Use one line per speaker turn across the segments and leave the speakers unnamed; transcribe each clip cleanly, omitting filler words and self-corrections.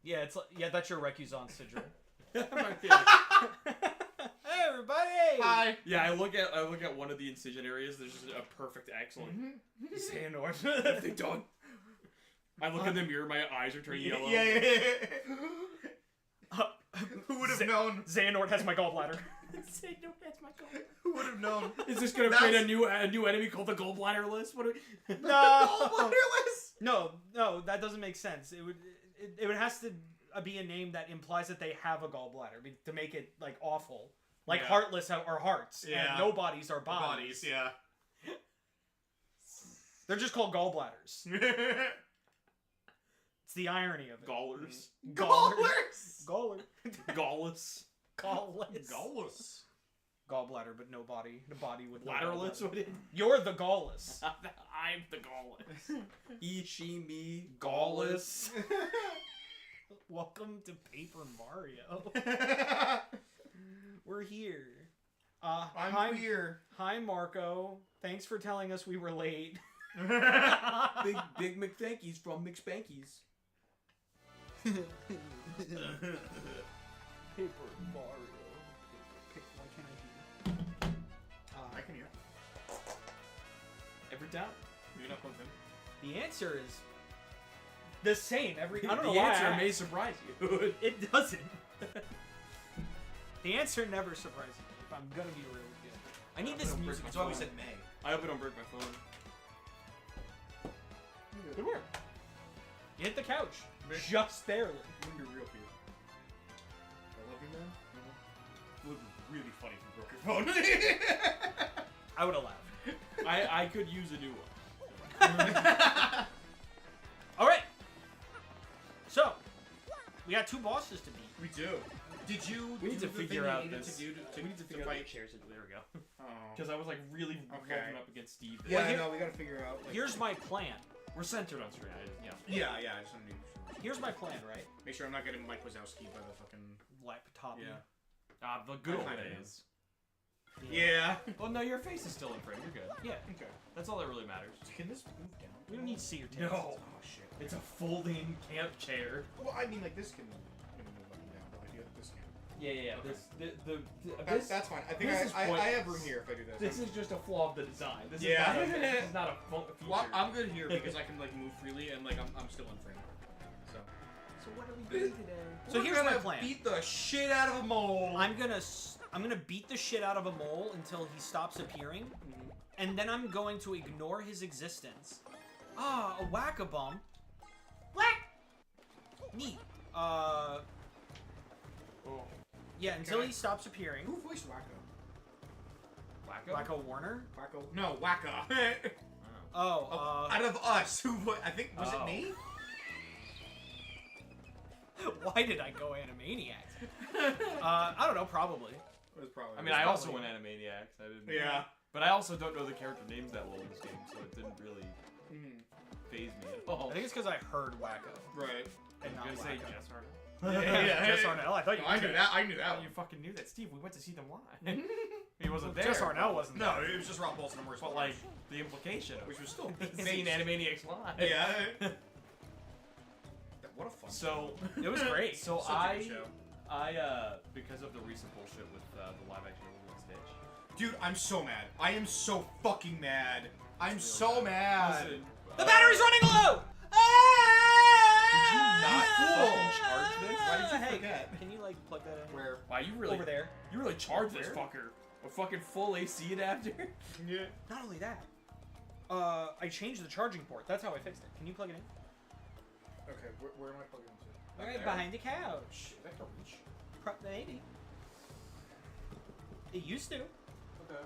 Yeah, it's like, yeah, that's your Recusant sigil.
Hey
Hey everybody!
Hi. Yeah, I look at one of the incision areas. There's just a perfect excellent.
Xehanort.
What have they done? I look in the mirror. My eyes are turning yellow.
Yeah. Who would have known?
Xehanort has my gallbladder.
Xehanort has my gallbladder.
Who would have known?
Is this gonna create a new enemy called the gallbladder list? What?
No. No, that doesn't make sense. It would has to be a name that implies that they have a gallbladder to make it like awful. Like heartless are hearts, and no bodies are bodies.
Yeah.
They're just called gallbladders. It's the irony of it.
Gallers.
Gallers.
Galler.
Gallus.
Gallus.
Gallus.
Gallbladder, but no body. The body with no
Bladderless.
gallbladder. You're the gallus.
I'm the gallus. He, she, me,
Gallus. Welcome to Paper Mario. We're here.
I'm queer.
Hi, Marco. Thanks for telling us we were late.
Big McThankies from McSpankies.
Paper Mario. Why can't I hear?
I can hear.
Every time.
You're not confident.
The answer is the same every. I don't know
the
why.
answer may surprise you.
It doesn't. The answer never surprises me. If I'm gonna be real with you, I need this music.
That's why we said May.
I hope I don't break my phone.
Good work. You hit the couch. Just barely.
I'm gonna be real here. I love you, man. It would be really funny if you broke your phone.
I would have laughed.
I could use a new one.
All right. So we got 2 bosses to beat.
We do. Did you?
We need
do
to
the
figure
thing you
out
needed
this.
To do to,
We need to figure out
fight?
the chairs. There we go.
Oh.
Because I was like really
Okay.
rolling up against Steve.
Yeah,
Well,
I
here-
know. We gotta figure out. Like,
Here's my plan.
We're centered on screen.
Yeah. I just need to
Here's my plan, right?
make sure I'm not getting Mike Wazowski by the fucking.
Laptop.
Yeah.
The good old
kinda
days.
Yeah.
Well, no, your face is still in frame. You're good.
Yeah.
Okay.
That's all that really matters.
Can this move down?
We don't need to see your tails.
No.
Oh shit.
It's a folding camp chair.
Well, I mean, like this can move up and down, but I feel like this can.
Yeah.
Okay.
That's
That's fine. I think
this is
I have
pointless.
room here if I do this.
This is just a flaw of the design. This
Yeah.
is not a feature.
Well, I'm good here because I can like move freely and like I'm still in frame. So.
So what are we doing today? So
We're
here's
gonna
my plan.
Beat the shit out of a mole.
I'm gonna beat the shit out of a mole until he stops appearing, and then I'm going to ignore his existence. Ah, a whack-a-bum. Whack. Neat. Yeah, until he stops appearing.
Who voiced Wacko?
Wacko?
Wacko Warner.
Wacko? No, Wacka.
Oh,
Out of us, who I think was it me?
why did I go Animaniacs? I don't know, probably.
It was probably.
I mean, I also went Animaniacs. I didn't.
Yeah.
But I also don't know the character names that well in this game, so it didn't really phase me at all.
I think it's because I heard Wacko
Right.
and
I
not
was gonna say
Wacko.
Jess Arnett.
Jess Arnell. I thought you
No, I knew that. I knew
Oh,
that.
you fucking knew that, Steve. We went to see them live. He wasn't there.
Jess Arnell wasn't
No,
there.
it was just Rob Paulson and Maurice.
But like the implication,
which was still
seeing Animaniacs live.
Yeah. What a fun.
So
It was great.
So
Such a good show.
I because of the recent bullshit with the live action Lilo and Stitch.
Dude, I'm so mad. I am so fucking mad. I'm so mad.
Listen,
The battery's running low!
Did you not
Fool.
fucking charge this?
Why did you
Hey,
forget?
Can you like plug that in?
Where?
Wow, you really
Over there.
You really charged this
Where?
fucker. A fucking full AC adapter.
Yeah.
Not only that, I changed the charging port. That's how I fixed it. Can you plug it in?
Okay, where am I plugging into?
Right
there?
behind the couch.
Is that the reach?
Maybe. It used to.
Okay.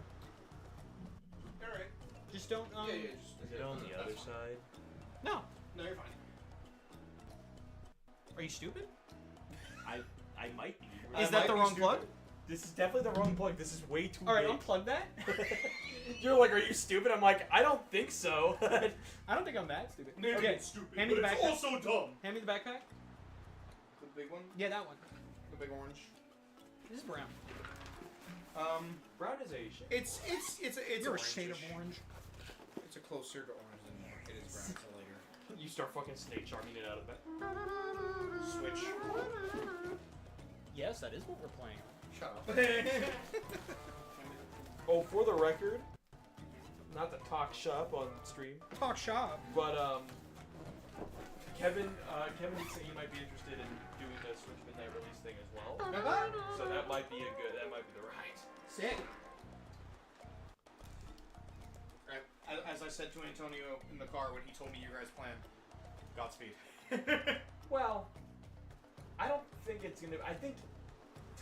Alright.
Just don't.
Yeah, just.
Is it on the other side?
No.
No, you're fine.
Are you stupid?
I might be.
Is that the wrong plug?
This is definitely the wrong plug. This is way too
All right,
big.
unplug that.
You're like, are you stupid? I'm like, I don't think so.
I don't think I'm that stupid.
Maybe
Okay,
it's stupid,
hand me
but
the
it's
backpack.
also dumb.
Hand me the backpack.
The big one?
Yeah, that one.
The big orange.
This is brown.
Brown is a shade.
It's
You're a
orange-ish.
shade of orange.
It's a closer to orange than it is brown. It's a lighter.
You start fucking snake charming it out of bed.
Switch.
Yes, that is what we're playing.
Shut up.
Oh, for the record, not to talk shop on stream,
Talk shop.
but Kevin did say he might be interested in doing the Switch Midnight release thing as well. So that might be the right.
Sick. Right. As I said to Antonio in the car when he told me your guys' plan, Godspeed.
Well, I don't think it's gonna. I think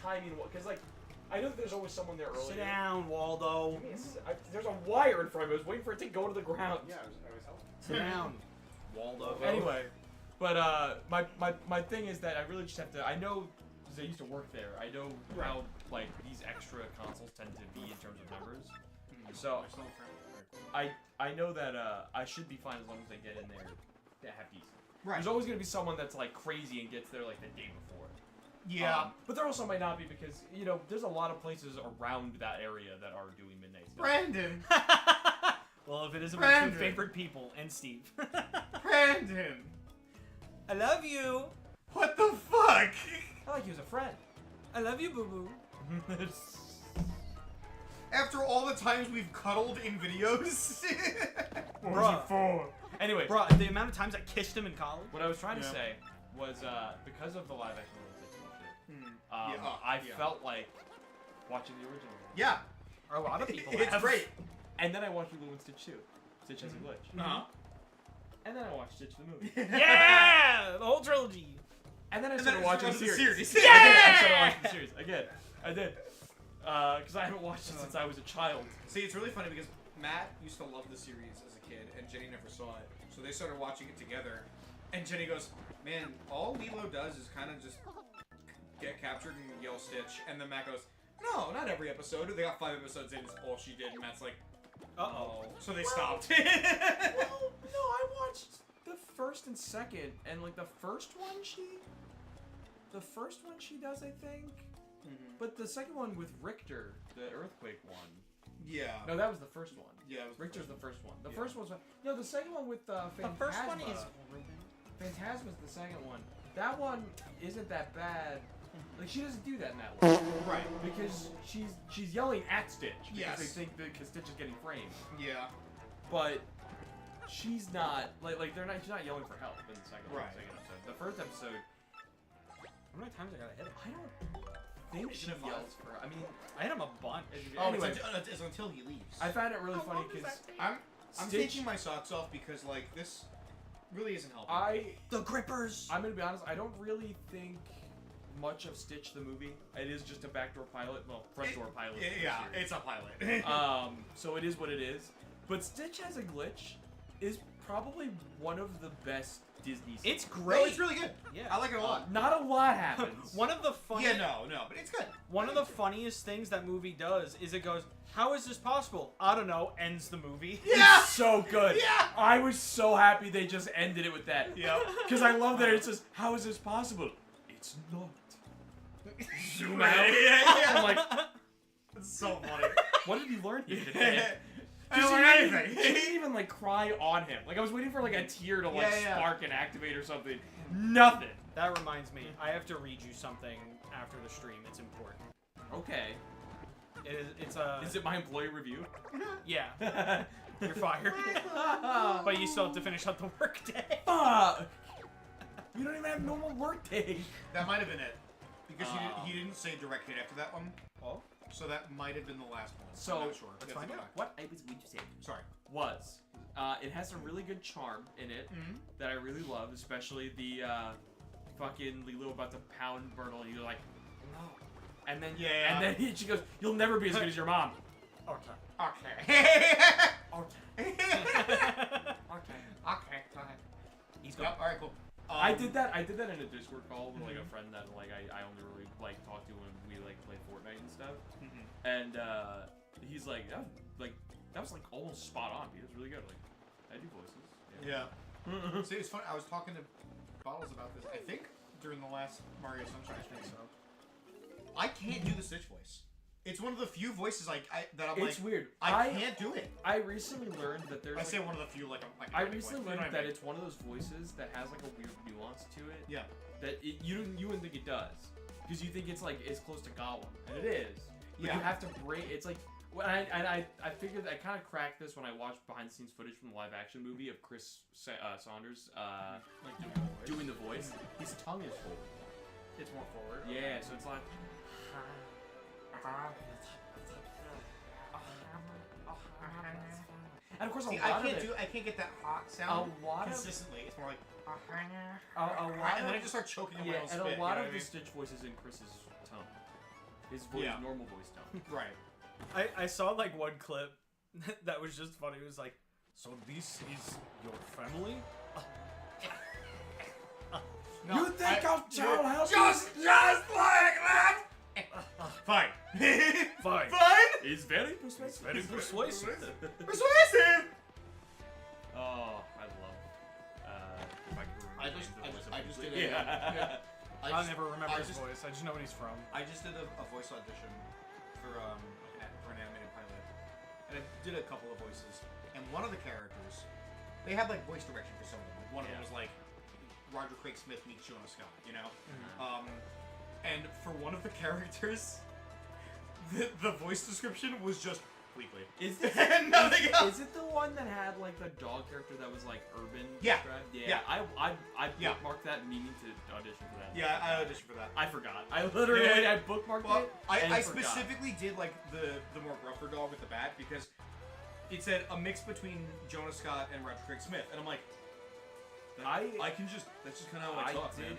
timing, because like, I know that there's always someone there earlier.
Sit down, Waldo.
Give me a there's a wire in front of me. I was waiting for it to go to the ground.
Yeah, I was helping.
Sit down, Waldo.
Anyway, but my thing is that I really just have to. I know because I used to work there. I know how like these extra consoles tend to be in terms of numbers. So I know that I should be fine as long as I get in there to have decent.
Right.
There's always gonna be someone that's like crazy and gets there like the day before.
Yeah.
But there also might not be because there's a lot of places around that area that are doing midnight stuff.
Brandon!
Well, if it isn't my two favorite people and Steve.
Brandon!
I love you.
What the fuck?
I like you as a friend.
I love you, boo boo.
After all the times we've cuddled in videos.
Bruh.
for? Anyway,
Bro, the amount of times I kissed him in college.
what I was trying to
Yeah.
say was because of the live action release, I
Yeah.
felt like watching the original.
Yeah.
A lot of people
It's
have.
great.
And then I watched Lilo and Stitch 2. Stitch has a glitch.
Uh-huh.
And then I watched Stitch the movie.
Yeah! The whole trilogy.
And then I
And
started
then
watching
it's
the
the
series.
series.
I started watching the series again. I did. Because I haven't watched it since I was a child.
See, it's really funny because Matt used to love the series as a kid, and Jenny never saw it. So they started watching it together, and Jenny goes, "Man, all Lilo does is kind of just get captured and yell Stitch." And then Matt goes, "No, not every episode. They got 5 episodes in. It's all she did." And Matt's like,
Uh-oh.
So they
Well-
stopped.
Well, no, I watched the first and second, and like the first one she does, I think. But the second one with Richter, the earthquake one.
Yeah.
No, that was the first one.
Yeah, it was
Richter's the first one. The
Yeah.
first one's no, the second one with Phantasma.
The first one is
Phantasma's the second one. That one isn't that bad. Like she doesn't do that in that one.
right.
Because she's yelling at Stitch because
Yes.
they think because Stitch is getting framed.
Yeah.
But she's not like they're not. She's not yelling for help in the second
Right.
second episode. The first episode,
How many times I gotta hit him?
I don't think she
Isn't it
yells for. I mean,
I hit him a bunch.
anyway,
It's until he leaves.
I found it really funny because
I'm
Stitch-
taking my socks off because like this really isn't helping.
The grippers.
I'm gonna be honest. I don't really think much of Stitch the movie. It is just a backdoor pilot. Well, front door pilot. for the
Yeah,
series.
it's a pilot.
So it is what it is. But Stitch Has a Glitch is probably one of the best Disney.
It's
No,
great.
it's really good.
Yeah.
I like it a lot.
Not a lot happens.
One of the funny.
Yeah, no, but it's good.
One of the funniest things that movie does is it goes, "How is this possible? I don't know." Ends the movie.
Yeah.
It's so good.
Yeah.
I was so happy they just ended it with that.
Yeah.
Because I love that it says, "How is this possible?" It's not. Zoom out.
Yeah.
I'm like,
It's so funny.
what did you learn here today?
I don't learn
She
anything.
didn't even like cry on him. Like I was waiting for like a tear to like
Yeah.
spark and activate or something. Nothing.
That reminds me, I have to read you something after the stream. It's important.
Okay.
It's a.
Is it my employee review?
Yeah. You're fired. But you still have to finish up the workday.
Fuck. We don't even have normal work day.
That might have been it. Because
Oh.
he didn't say direct hit after that one.
Oh.
So that might have been the last one.
So,
I'm not sure.
let's
We have to
find
go
out.
back.
What I was going to say
Sorry.
was, it has some really good charm in it that I really love, especially the fucking Lilo about to pound Myrtle, and you're like, no. And then
Yeah.
and then she goes, "You'll never be as good as your mom."
Okay.
Okay.
Okay.
Okay. Go ahead.
He's
Yep. All right. Cool.
I did that in a Discord call with like a friend that like I only really like talk to when we like play Fortnite and stuff. And he's like, that was like almost spot on. He was really good. Like I do voices.
Yeah. See, it's funny. I was talking to Bottles about this. I think during the last Mario Sunshine stream. I can't do the Stitch voice. It's one of the few voices that I'm
It's
like,
weird.
I can't do it.
I recently learned that there's.
I say one of the few like I'm
I recently learned that it's one of those voices that has like a weird nuance to it.
Yeah.
That you wouldn't think it does, because you think it's like it's close to Gollum, and it is. But
Yeah.
you have to break. It's like when I figured I kind of cracked this when I watched behind the scenes footage from the live action movie of Chris Saunders
Like
doing the voice. His tongue is full.
It's more forward.
Yeah, so it's like. And of course,
See, I can't get that hot sound consistently. It's more like and then I just start choking on my own spit.
and a lot
you know
of
what I
the
mean?
Stitch voice is in Chris's tone. His voice,
Yeah.
normal voice tone.
Right.
I saw like one clip that was just funny. It was like, so this is your family?
No,
you think I'll tell how
just like that? Fine.
Fine.
Fine.
He's very persuasive.
Very persuasive.
Persuasive.
Oh, I love. If I can remember
I
the
just-
names of
I
the
just-
voice
I just
of
did
Weasley.
a-
Yeah.
I'll never remember
I
his
just-
voice. I just know what he's from.
I just did a voice audition for an animated pilot, and I did a couple of voices. And one of the characters, they had like voice direction for some of them. Like, one of them was like Roger Craig Smith meets Jonah Scott, you know. And for one of the characters, the voice description was just Weekly.
Is this
nothing else?
Is it the one that had like the dog character that was like urban?
Yeah.
described?
Yeah.
I
Yeah.
bookmarked that meaning to audition for that.
Yeah, I auditioned for that.
I forgot. I literally
Yeah.
I bookmarked
Well,
it. And
I
forgot.
specifically did like the more gruffer dog with the bat because it said a mix between Jonah Scott and Roger Craig Smith, and I'm like, I can just that's just kind of how I talk,
did.
man.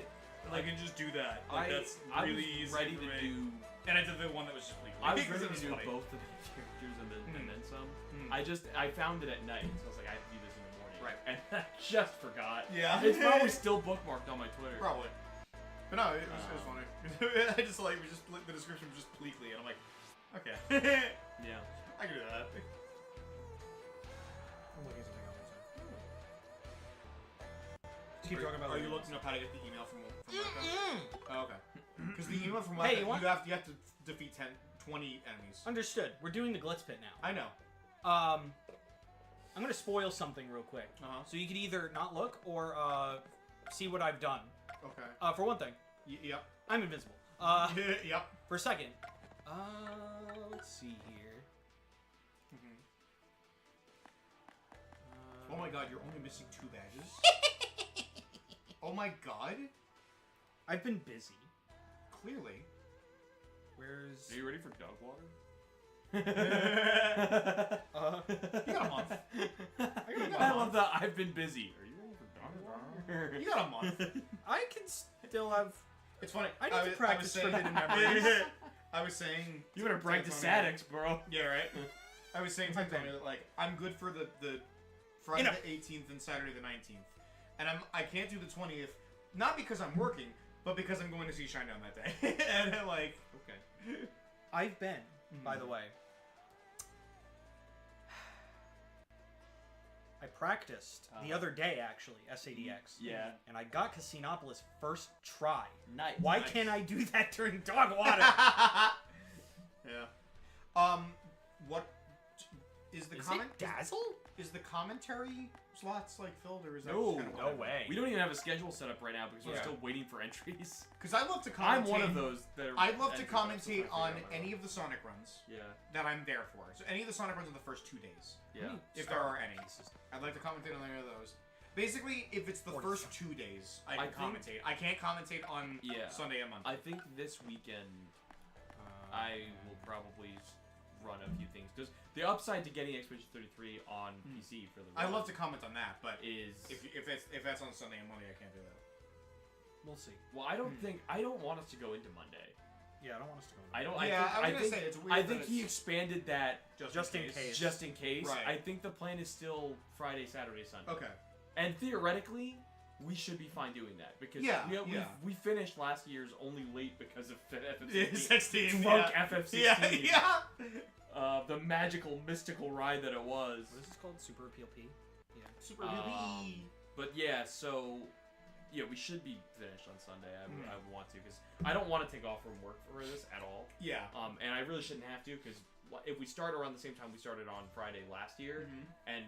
I can just do that. Like that's
I
really
was
easy
ready
for
to
me.
do.
And I did the one that was just Weekly.
I was
because
ready
it
to do
funny.
both of the characters and then some.
Mm.
I found it at night, so I was like, I have to do this in the morning.
Right.
And I just forgot.
Yeah.
It's probably still bookmarked on my Twitter.
Probably. But no, it was funny. I just like the description was just Weekly, and I'm like, okay,
Yeah.
I can do that.
I'm looking something up. Keep talking about.
Are you
Legos.
looking up how to get the email from Wacom? Oh, okay. Because the email from Wacom,
Hey, you want-
you have to defeat 20 enemies.
Understood. We're doing the Glitz Pit now.
I know.
I'm gonna spoil something real quick.
Uh-huh.
So you could either not look or see what I've done.
Okay.
For one thing,
Yep.
I'm invisible.
Yep.
For a second, let's see here.
Oh my god, you're only missing 2 badges? Oh my god?
I've been busy.
Clearly.
Where's?
Are you ready for dog water?
You got a month.
I love that. I've been busy. Are you ready for dog water?
You got a month.
I can still have.
It's funny.
I need to practice
saying-
forbidden memories.
I was saying...
You better brag to
Antonio-
Sadix, bro.
Yeah, right? I was saying to Antonio that, like, I'm good for the Friday the 18th and Saturday the 19th. And I can't do the 20th, not because I'm working, but because I'm going to see Shinedown that day. And I'm like, okay.
I've been, by the way. I practiced the other day, actually, SADX.
Yeah.
And I got Casinopolis first try.
Nice.
Why can't I do that during dog water?
Yeah. What is the
Is
comment?
it Dazzle?
Is the commentary slots like filled, or is that
No,
just kind of
No
whatever?
way.
We don't even have a schedule set up right now because we're
Yeah.
still waiting for entries.
Because I love to commentate.
I'm one of those that are.
I'd love to
entries that I'm still
commentate
trying to figure
on
out my
any
role.
of the Sonic runs
Yeah.
that I'm there for. So any of the Sonic runs in the first 2 days,
Yeah.
if there are any. I'd like to commentate on any of those. Basically, if it's the
Or
first 2 days, I
I
can
think-
commentate. I can't commentate on
Yeah.
Sunday and Monday.
I think this weekend I will probably run a few things because the upside to getting Expedition 33 on PC for the
I
run
love to comment on that, but
is
if that's on Sunday and Monday, I can't do that.
We'll see.
well, I don't want us to go into Monday.
Yeah, I don't want us to go.
I don't.
Yeah, I was
I
gonna
think,
say, it's weird
I
that
think he
it's-
expanded that
Just in case.
just in case.
Right.
I think the plan is still Friday, Saturday, Sunday.
Okay.
And theoretically, we should be fine doing that because
Yeah,
we finished last year's only late because of
Yeah,
FF16.
16.
Drunk
Yeah.
FF16.
Yeah.
The magical, mystical ride that it was.
What is this called? Super Appeal P? Yeah.
Super
But yeah, so yeah, we should be finished on Sunday. I want to, because I don't want to take off from work for this at all.
Yeah.
And I really shouldn't have to, because if we start around the same time we started on Friday last year, and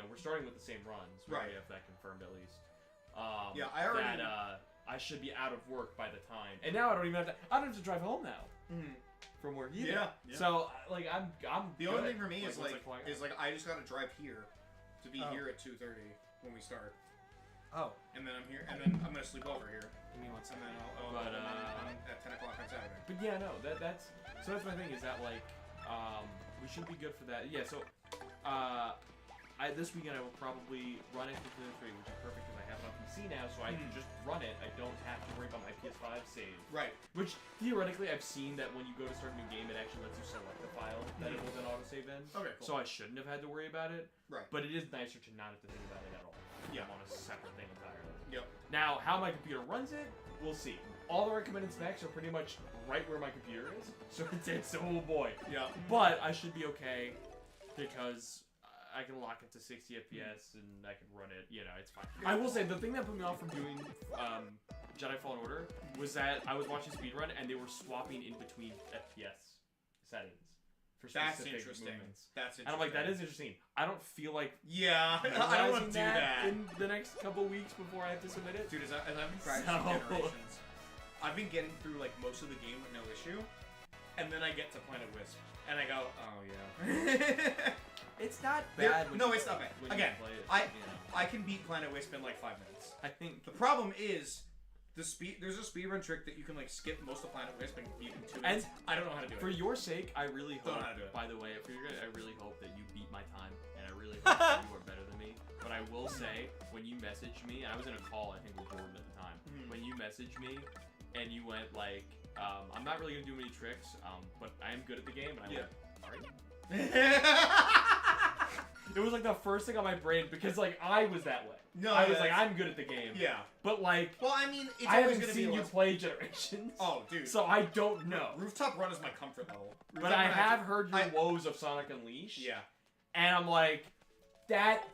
we're starting with the same runs, right? We have that confirmed at least.
Yeah, I already.
I should be out of work by the time, and now I don't even have to. I don't have to drive home now from work either.
Yeah.
So like I'm.
The only thing for me is
once
I just gotta drive here to be here at 2:30 when we start.
Oh.
And then I'm here, and then I'm gonna sleep over here.
Give me 1 second.
And then I'm at 10 o'clock on Saturday.
But yeah, no, that's my thing is that like we should be good for that. Yeah, so this weekend I will probably run it for 3, which is perfect because I have it on PC now, so I can just run it. I don't have to worry about my PS5 save.
Right.
Which theoretically I've seen that when you go to start a new game, it actually lets you select the file that it will then autosave in.
Okay, cool.
So I shouldn't have had to worry about it.
Right.
But it is nicer to not have to think about it at all.
Yeah.
I'm on a separate thing entirely.
Yep.
Now, how my computer runs it, we'll see. All the recommended specs are pretty much right where my computer is, so it's oh boy.
Yeah.
But I should be okay because I can lock it to 60 FPS and I can run it. It's fine. I will say the thing that put me off from doing Jedi Fallen Order was that I was watching speedrun and they were swapping in between FPS settings for specific movements.
That's interesting.
And I'm like, that is interesting. I don't feel like
I don't want to do that
in the next couple weeks before I have to submit it.
Dude, as I've been practicing Generations, I've been getting through like most of the game with no issue, and then I get to Planet Wisp, and I go, oh yeah.
It's not bad.
No, it's not bad. Again,
play it,
I can beat Planet Wisp in like 5 minutes.
I think
The problem is there's a speedrun trick that you can like skip most of Planet Wisp and beat in 2 minutes. I don't know how to do it.
For your sake, I really hope.
Don't know how to do it.
By the way, I really hope that you beat my time, and I really hope that you are better than me. But I will say, when you messaged me, and I was in a call, I think with Jordan at the time. When you messaged me, and you went like, I'm not really gonna do many tricks, but I am good at the game, and I went, alright. It was like the first thing on my brain because like I was that way.
No,
I was like, I'm good at the game.
Yeah.
But like,
well, I mean, it's
I
always
haven't
gonna
seen
be
you play Generations.
Oh, dude.
So I don't know.
Rooftop Run is my comfort level.
But I have heard your woes of Sonic Unleashed.
Yeah.
And I'm like, that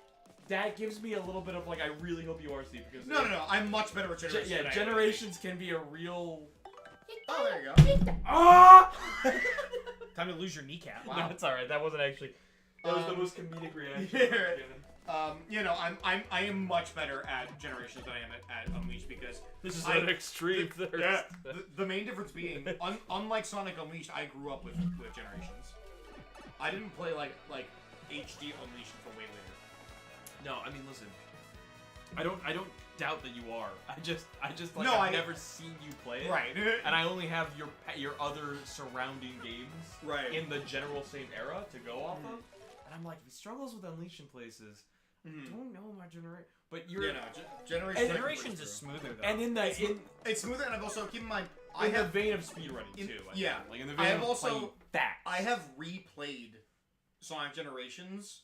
gives me a little bit of like, I really hope you are, Steve, because
No. I'm much better with Generations.
Generations can be a real.
Oh, there you go.
Ah!
Time to lose your kneecap.
Wow. No, it's alright. That wasn't actually. That was the most comedic reaction I've given.
I am much better at Generations than I am at Unleashed because
this is an extreme thirst.
Yeah, the main difference being, unlike Sonic Unleashed, I grew up with Generations. I didn't play like HD Unleashed until way later.
No, I mean, listen. I don't doubt that you are. I just like
no,
I've never seen you play it.
Right.
And I only have your other surrounding games
right
in the general same era to go off of. And I'm like, if he struggles with Unleashed in places, don't know my generation. But you're
Generations is smoother though.
And
it's smoother, and I've also keep in mind
I have the vein of speedrunning too.
Yeah.
Like in the vein of playing that.
I have replayed Sonic Generations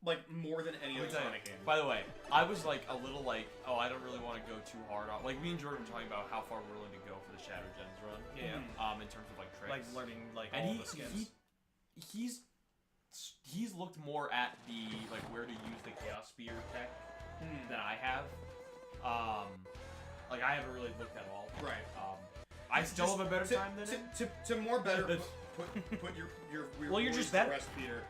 like more than any other Sonic game.
By the way, I was like a little like, oh, I don't really want to go too hard on. Like me and Jordan were talking about how far we're willing to go for the Shadow Gens run.
Yeah.
In terms of like tricks.
Like learning like
and
all the skins.
He's looked more at the like where to use the Chaos Spear tech than I have. Like I haven't really looked at all.
Right.
I still have a better time than him.
To more better put your
well, you're just
better. Rest, Peter.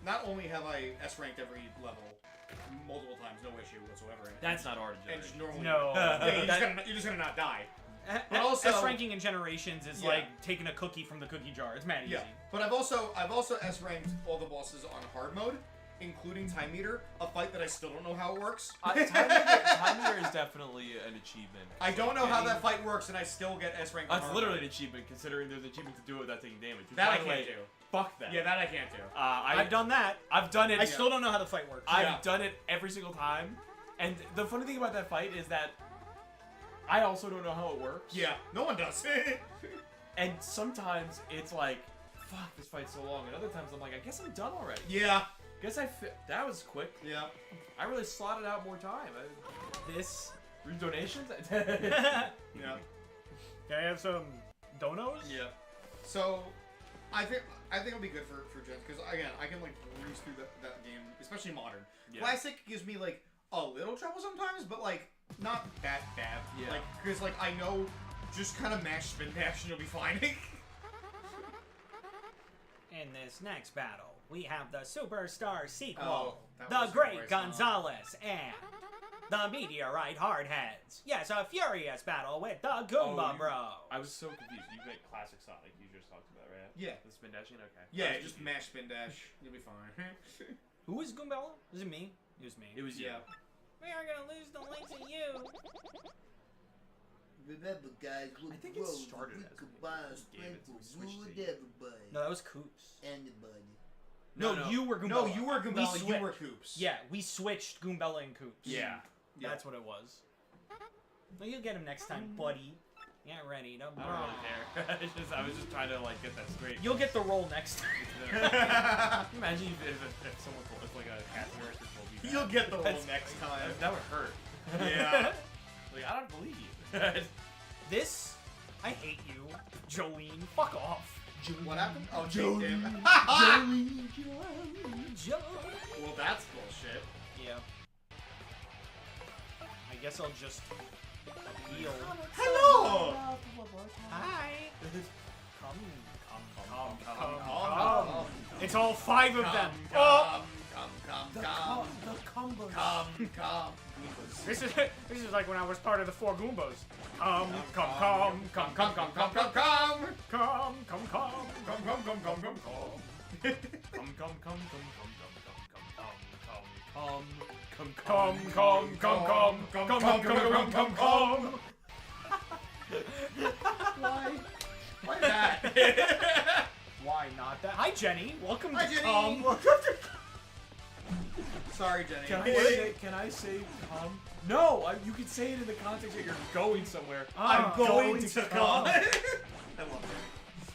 Not only have I S ranked every level multiple times, no issue whatsoever.
That's not hard to
and just normally
no.
Yeah, you're just gonna not die. But also,
S ranking in Generations is like taking a cookie from the cookie jar. It's mad easy.
Yeah. But I've also S ranked all the bosses on hard mode, including Time Meter, a fight that I still don't know how it works.
Time Meter is definitely an achievement.
I don't know how that fight works, and I still get S ranked.
That's literally an achievement, considering there's an achievement to do it without taking damage.
That I can't do.
Fuck that.
Yeah, that I can't do.
I've done that.
I've done it.
I still don't know how the fight works.
I've done it every single time. And the funny thing about that fight is that I also don't know how it works.
Yeah, no one does.
And sometimes it's like, fuck, this fight's so long. And other times I'm like, I guess I'm done already.
Yeah.
Guess that was quick.
Yeah.
I really slotted out more time.
This.
Donations?
Yeah.
Can I have some donos?
Yeah. So, I think it'll be good for Gens because again I can like breeze through that game, especially modern. Yeah. Classic gives me like a little trouble sometimes, but like not that bad.
Yeah.
Like because like I know just kind of mash spin dash and you'll be fine.
In this next battle, we have the Superstar sequel,
Oh, that
The
was
Great
the right song.
Gonzalez, and the Meteorite Hardheads. Yes, a furious battle with the Goomba
you-
Bro.
I was so confused. You meant classic Sonic. You just talked about, right?
Yeah.
The spin dashing. Okay. I
Yeah,
was
just
confused.
mash spin dash. You'll be fine.
Who was Goombella? Was it me? It was me.
It was you.
Yeah.
We are gonna lose the link to you.
Remember, guys, look
I think it
close.
started
We
as
could
a
buy
game.
a
Gave
sprinkle
it to- we switched
good
to you.
everybody.
No, that was Coops.
Anybody.
No, you were Goombella.
No, you were Goombella.
We
You were
switched.
Coops.
Yeah, we switched Goombella and Coops.
Yeah.
Yeah.
That's what it was. Well, you'll get him next time, buddy. Get ready to
I don't really care. It's just, I was just trying to like get that straight.
You'll get the role next time.
Imagine if someone told, if like a casting director told you that.
You'll get the role
That's-
next time.
That would hurt.
Yeah.
Like I don't believe you.
This, I hate you, Jolene. Fuck off.
What happened? Oh, Jake did.
Jolene.
Well, that's bullshit.
Yeah. I guess I'll just heal.
Hello.
Hi.
Come.
It's all five of them.
Come.
Oh,
Come.
this is like when I was part of the four Goombas. Come.
Why that?
Why not that? Hi, Jenny. Welcome
Hi,
to
Jenny.
Come.
Sorry, Jenny.
Can I say come? No, you can say it in the context that you're going somewhere.
I'm going to come. I love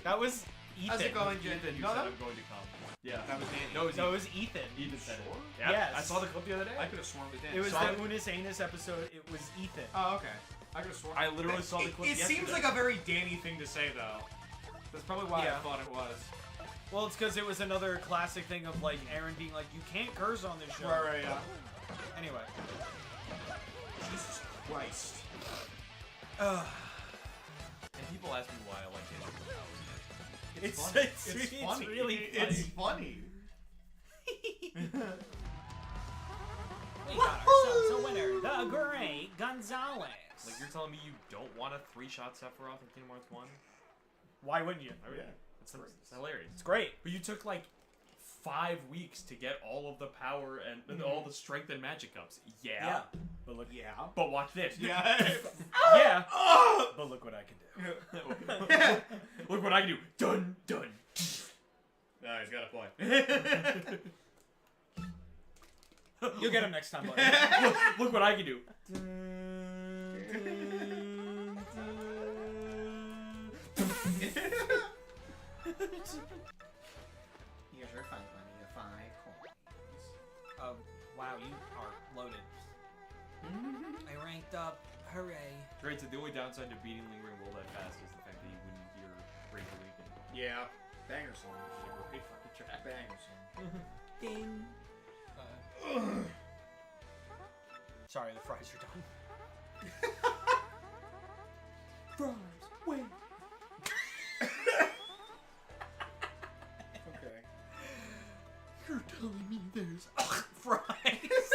That was Ethan.
How's it going, Jen?
Ethan, you
No,
said
that-
I'm going to come. Yeah.
That was Danny.
No, it was
No, it
Ethan.
was Ethan.
Ethan said
Sure?
it. Yeah.
Yes.
I saw the clip the other day.
I could have sworn it was Danny.
It was
Sorry.
the Unis Anus episode. It was Ethan.
Oh, okay. I could have sworn.
I literally saw the clip
It
yesterday.
seems like a very Danny thing to say, though. That's probably why
Yeah.
I thought it was.
Well, it's because it was another classic thing of like Aaron being like, "You can't curse on this show."
Right, yeah.
Anyway.
Jesus Christ.
Ugh.
And people ask me why I like it.
It's
funny.
it's
funny.
really
It's funny.
We got ourselves a winner, the Great Gonzalez.
Like you're telling me you don't want a 3-shot Sephiroth in Kingdom Hearts 1?
Why wouldn't you?
Yeah.
It's hilarious.
It's great.
But you took like 5 weeks to get all of the power and all the strength and magic ups. Yeah.
But look,
Yeah.
But watch this.
Yeah.
yeah. But look what I can do.
Look what I can do. Dun dun.
No, he's got a point.
You'll get him next time, buddy.
Look what I can do.
Here's your 5 money, your 5 coins.
Wow, you are loaded. I ranked up. Hooray.
Great, so the only downside to beating Lingering Will that fast is the fact that you wouldn't hear Rage Awaken.
Yeah. Banger song.
Great fucking track.
Banger song.
Ding. Sorry, the fries are done. Fries, wait.
Okay.
You're telling me there's fries?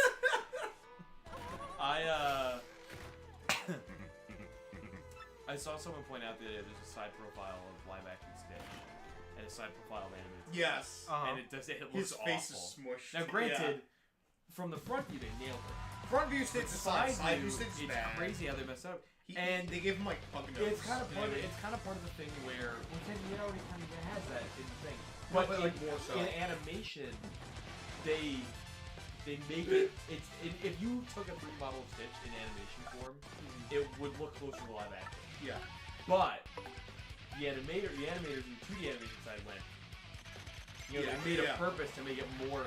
I saw someone point out that there's a side profile of live action Stitch and a side profile of animated Stitch.
Yes.
And it looks
His face
awful.
is smushed.
Now granted, from the front view they nailed it.
Front view Stitch is fine. Side view
view,
Stitch is
it's
bad.
crazy how they messed up.
And they gave him like pug nose.
It's kind of part.
You know what I mean?
It's kind of part of the thing where it already kind of has that in the thing.
No,
But,
but, like, more so.
in animation, they make it. If you took a 3D model of Stitch in animation form, it would look closer to live action.
Yeah.
But the animators in the 2D animation side went. You know,
Yeah,
they made
yeah.
a purpose to make it more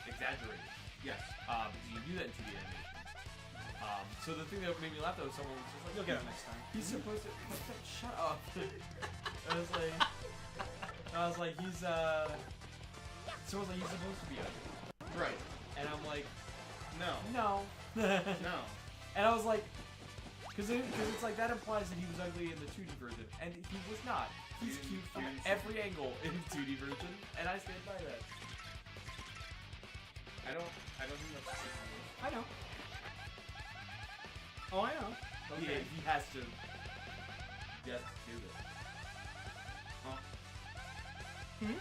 exaggerated.
Yes.
Because you can do that in 2D animation. So the thing that made me laugh though was someone was just like,
You'll get him next time.
he's supposed to shut up. I was like, he's someone's like, he's supposed to be a
Right.
And I'm like,
No.
no.
No.
And I was like, because it's like that implies that he was ugly in the 2D version, and he was not. He's cute from every angle in the 2D version, and I stand by that.
I don't think that's true.
I know. Oh, I know.
Okay. He has to do this.
Huh?
Hmm?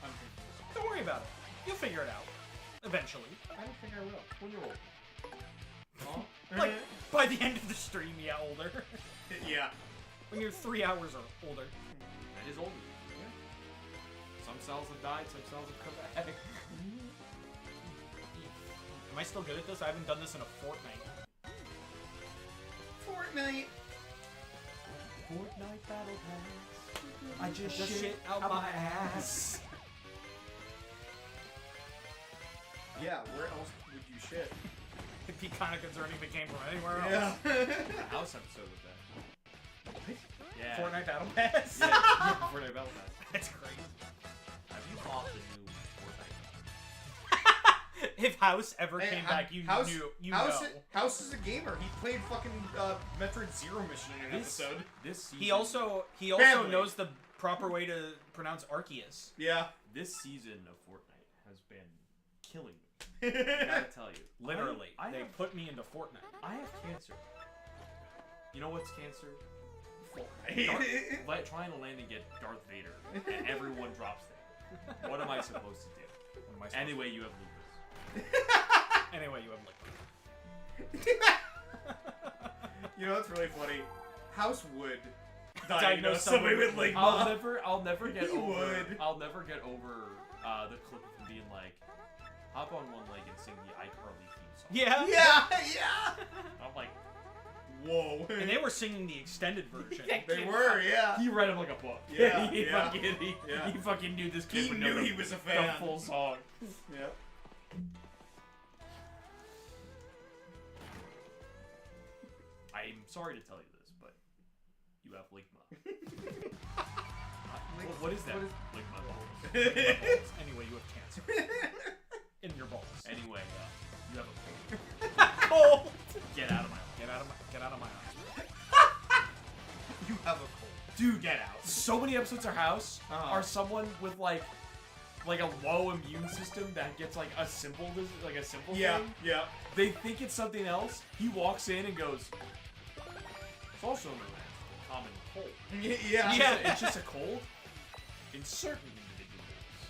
I'm confused.
Don't worry about it. You'll figure it out. Eventually.
I don't think I will.
When you're old.
Huh?
Like, by the end of the stream, yeah, older.
Yeah.
When you're 3 hours or older.
That is older. Yeah. Some cells have died, some cells have come back.
Am I still good at this? I haven't done this in a fortnight.
Fortnite.
Fortnite Battle Pass.
I just shit out my ass.
Yeah, where else would you shit?
It'd be kind of concerning if it came from anywhere else.
Yeah.
The house episode with that. Yeah.
Fortnite Battle Pass.
Yeah, Fortnite Battle Pass.
That's great.
Have you bought the new Fortnite?
If House ever
Hey,
came back, you
House,
knew. You
House,
know.
House is a gamer. He played fucking Metroid Zero Mission in an episode.
This season,
He also
Family.
knows the proper way to pronounce Arceus.
Yeah.
this season of Fortnite has been killing me. I gotta tell you,
Literally,
I
they
have,
put me into Fortnite.
I have cancer. You know what's cancer?
Fortnite.
Trying to land and get Darth Vader, and everyone drops there. What am I supposed to do?
What am I supposed
Anyway, you have lupus.
to- anyway, you have liquid.
You know what's really funny? House would
Diagnose
diagnose somebody with
somebody.
Ligma.
I'll never get
He
over.
would.
I'll never get over the clip of him being like, hop on one leg and sing the iCarly theme song.
Yeah.
Yeah.
I'm like,
Whoa.
And they were singing the extended version.
They were, yeah.
he read him like a book.
Yeah,
he,
yeah.
he fucking knew this kid
He
would
knew
know
he was a fan.
the full song.
Yep.
I'm sorry to tell you this, but you have Ligma. What is that? Ligma balls.
Anyway, you have cancer in your balls.
Anyway, you have a
Cold.
get out of my
Get out of my eyes.
You have a cold.
dude. Get out. So many episodes of House
Uh-huh.
are someone with like a low immune system that gets like a simple
Yeah,
thing.
yeah.
They think it's something else. He walks in and goes, it's also known as the common cold.
Yeah.
It's just a cold. In certain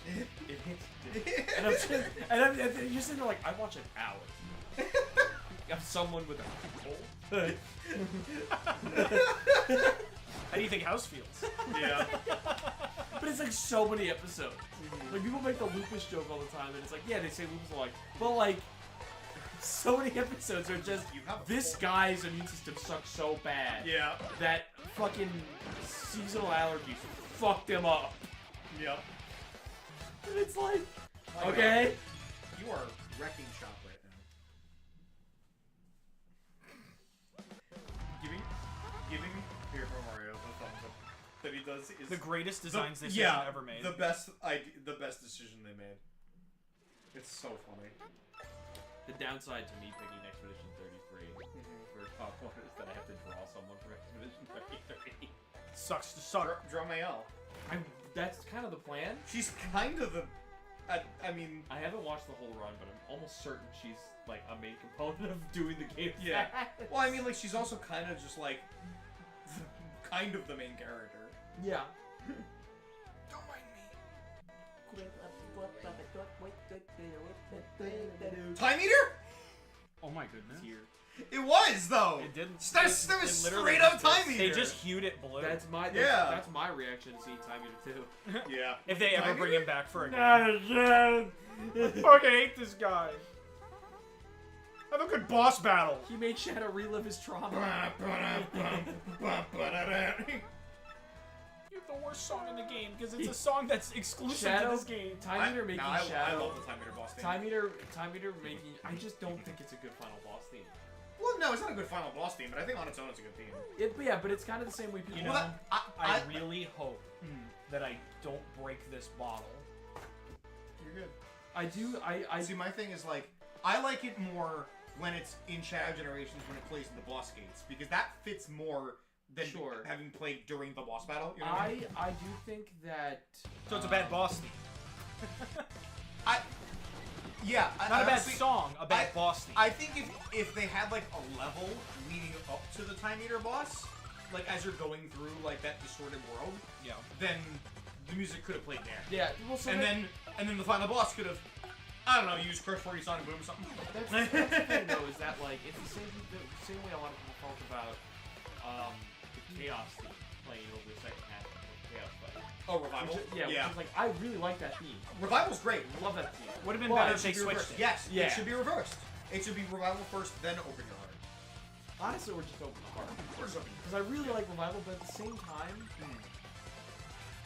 individuals, it hits different. And I'm you're sitting there like, I watch an hour of someone with a cold.
How do you think House feels?
Yeah.
But it's like so many episodes. Like people make the lupus joke all the time, and it's like, yeah, they say lupus a lot, but like, so many episodes are just
You have a
this
cold.
guy's immune system sucks so bad
Yeah.
that fucking seasonal allergies fucked him up.
Yep.
And it's like,
My
okay.
You are wrecking shop right now. Giving Paper Mario the thumbs up that he does is
The greatest designs this
yeah,
season ever made.
the best decision they made. It's so funny.
The downside to me picking Expedition 33 for top one is that I have to draw someone from Expedition 33.
Sucks to suck.
Dramael.
That's kind of the plan.
She's kind of the. I mean.
I haven't watched the whole run, but I'm almost certain she's like a main component of doing the game.
Yeah. Well, I mean, like she's also kind of just like, kind of the main character.
Yeah.
Don't mind me. Time Eater?
Oh my goodness.
Here.
It was though.
It didn't.
That
it
was
literally
straight up
just-
Time Eater.
They just hued it blue.
That's my
Yeah.
That's my reaction to seeing Time Eater 2.
Yeah.
if they ever
Time
bring
Eater?
him back for a game.
again.
I fucking hate this guy. Have a good boss battle.
He made Shadow relive his trauma.
You have the worst song in the game because it's a song that's exclusive
Shadow
to this game.
Time Eater making
I
Shadow.
love the Time Eater boss theme.
Time Eater making. I just don't think it's a good final boss theme.
Well, no, it's not a good final boss theme, but I think on its own it's a good theme.
But it's kind of the same way people.
You know,
Well,
I really hope that I don't break this bottle.
You're good.
I do. I
See, my thing is like I like it more when it's in Shadow Generations when it plays in the boss gates because that fits more than
Sure.
having played during the boss battle. You know what I mean?
I do think that.
So it's a bad boss theme.
Yeah,
Not a bad
honestly,
song, a bad boss theme.
I think if they had like a level leading up to the Time Eater boss, like as you're going through like that distorted world,
Yeah.
then the music could have played there.
Yeah. Well, so
And then the final boss could have, I don't know, used Crush 40 Sonic Boom or something.
that's the thing though is that like it's the same way a lot of people felt about the Chaos theme playing over the second half of the Chaos fight.
Oh, Revival.
Which is like I really like that theme.
Revival's great.
Love that theme.
Would have been
Well,
better
It
if they
should be
switched
reversed.
it.
Yes,
Yeah.
it should be reversed. It should be Revival first, then Open Your Heart.
Honestly, we're just open the heart
Or something.
because I really like Revival, but at the same time,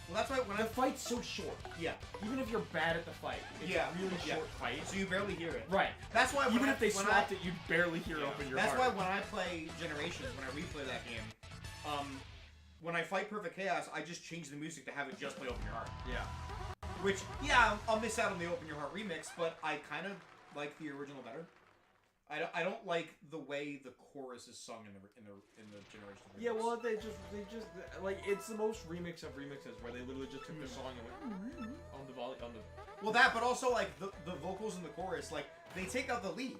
Well, that's why when
the
I
fight's so short.
yeah.
Even if you're bad at the fight, it's
Yeah,
a really
yeah.
short fight.
So you barely hear it.
Right.
That's why when
Even
I,
if they
when
swapped
I,
it, you'd barely hear Open Your
That's
Heart.
why when I play Generations, when I replay that game, when I fight Perfect Chaos, I just change the music to have it just play Open Your Heart.
Yeah.
Which, yeah, I'll miss out on the Open Your Heart remix, but I kind of like the original better. I don't like the way the chorus is sung in the Generations remix.
Yeah, well, they just like it's the most remix of remixes where they literally just took the song and went on the volley on the.
Well, that, but also like the vocals in the chorus, like they take out the lead.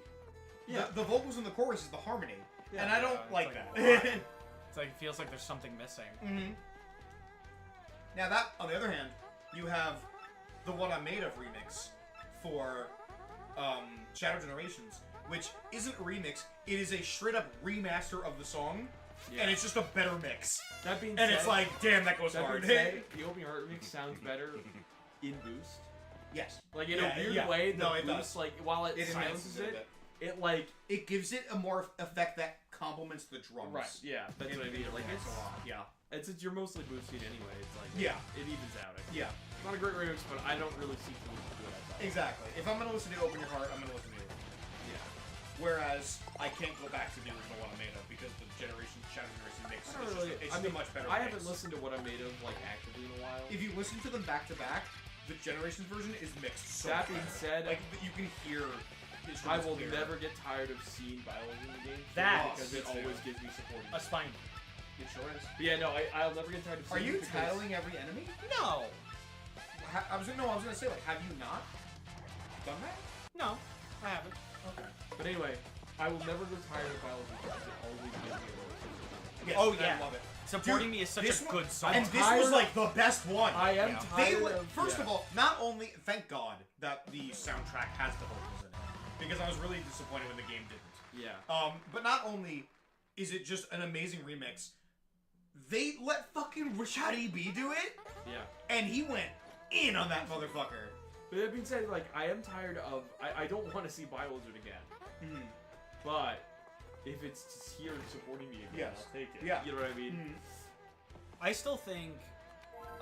Yeah.
The vocals in the chorus is the harmony,
Yeah.
and I don't
it's
like
like,
that.
why? It's like it feels like there's something missing.
Mm-hmm. Now that, on the other hand, you have the What I'm Made Of remix for Shadow Generations, which isn't a remix, it is a straight up remaster of the song, and it's just a better mix.
That being
And
said,
it's like, damn, that goes
that
hard.
being said, the Open Your Heart remix sounds better in Boost.
Yes.
Like in
Yeah,
a weird
yeah.
way, the
No, it
Boost
does.
like while it,
It
silences
enhances it a
it,
bit.
it like
It gives it a more effect that complements the drums.
yeah, that's what I mean. Like
it's a lot. Yeah.
it's you're mostly boosting anyway. It's like
Yeah.
it evens out. I think.
Yeah.
It's not a great remix, but I don't really see too much to do it outside.
Exactly. If I'm gonna listen to Open Your Heart, I'm gonna listen to it.
Yeah.
Whereas I can't go back to the original One I Made Of because the Shadow Generation mix
I don't
is
really.
it's
I
just
mean,
a much better
I
mix.
haven't listened to what I made of like actively in a while.
If you listen to them back to back, the Generations version is mixed so
That
much
being
better.
said,
like you can hear.
I will never get tired of seeing violins in the game.
That-
because it always gives me supporting.
A spine.
It sure is.
But yeah, no, I'll never get tired of
Are
seeing
you
it because
titling every enemy?
No.
I was gonna say like, have you not done that?
No. I haven't.
Okay.
But anyway, I will never get tired of violins because it always gives me a little supporting.
Yes,
Oh,
and
yeah.
I love it.
Supporting
Dude,
me is such
this
a
one-
good song.
And this
tired-
was like the best one.
I am
Yeah.
tired
First
yeah.
of all, not only thank God that the soundtrack has the vocals in it, because I was really disappointed when the game didn't.
Yeah.
But not only is it just an amazing remix, they let fucking Rashad E.B. do it,
Yeah.
and he went in on that motherfucker.
But that being said, like, I am tired of. I don't want to see violins do it again.
Mm-hmm.
But if it's just here supporting me again,
Yes.
I'll take it.
Yeah.
You know what I mean?
I still think,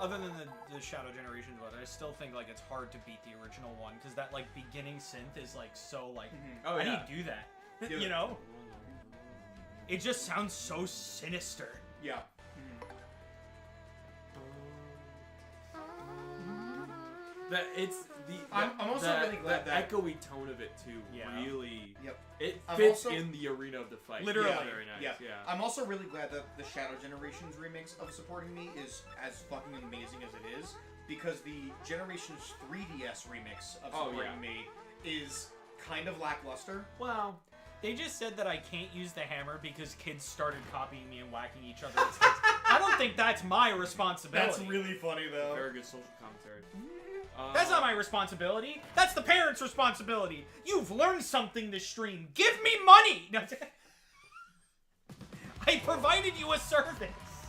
other than the Shadow Generations one, I still think like it's hard to beat the original one because that like beginning synth is like so like
Oh,
how
yeah.
do you do that?
Yeah.
You know, it just sounds so sinister.
Yeah.
That it's the.
I'm also
the,
really glad
the
that-
echoey tone of it too.
Yeah.
Really.
Yep.
It
I'm
fits
also-
in the arena of the fight.
Literally.
Yeah, very nice.
Yeah.
Yeah.
I'm also really glad that the Shadow Generations remix of Supporting Me is as fucking amazing as it is, because the Generations 3DS remix of
Oh,
Supporting
yeah.
Me is kind of lackluster.
Well, they just said that I can't use the hammer because kids started copying me and whacking each other. With sticks. I don't think that's my responsibility.
That's really funny though.
Very good social commentary.
That's not my responsibility. That's the parents' responsibility. You've learned something this stream. Give me money. I provided you a service.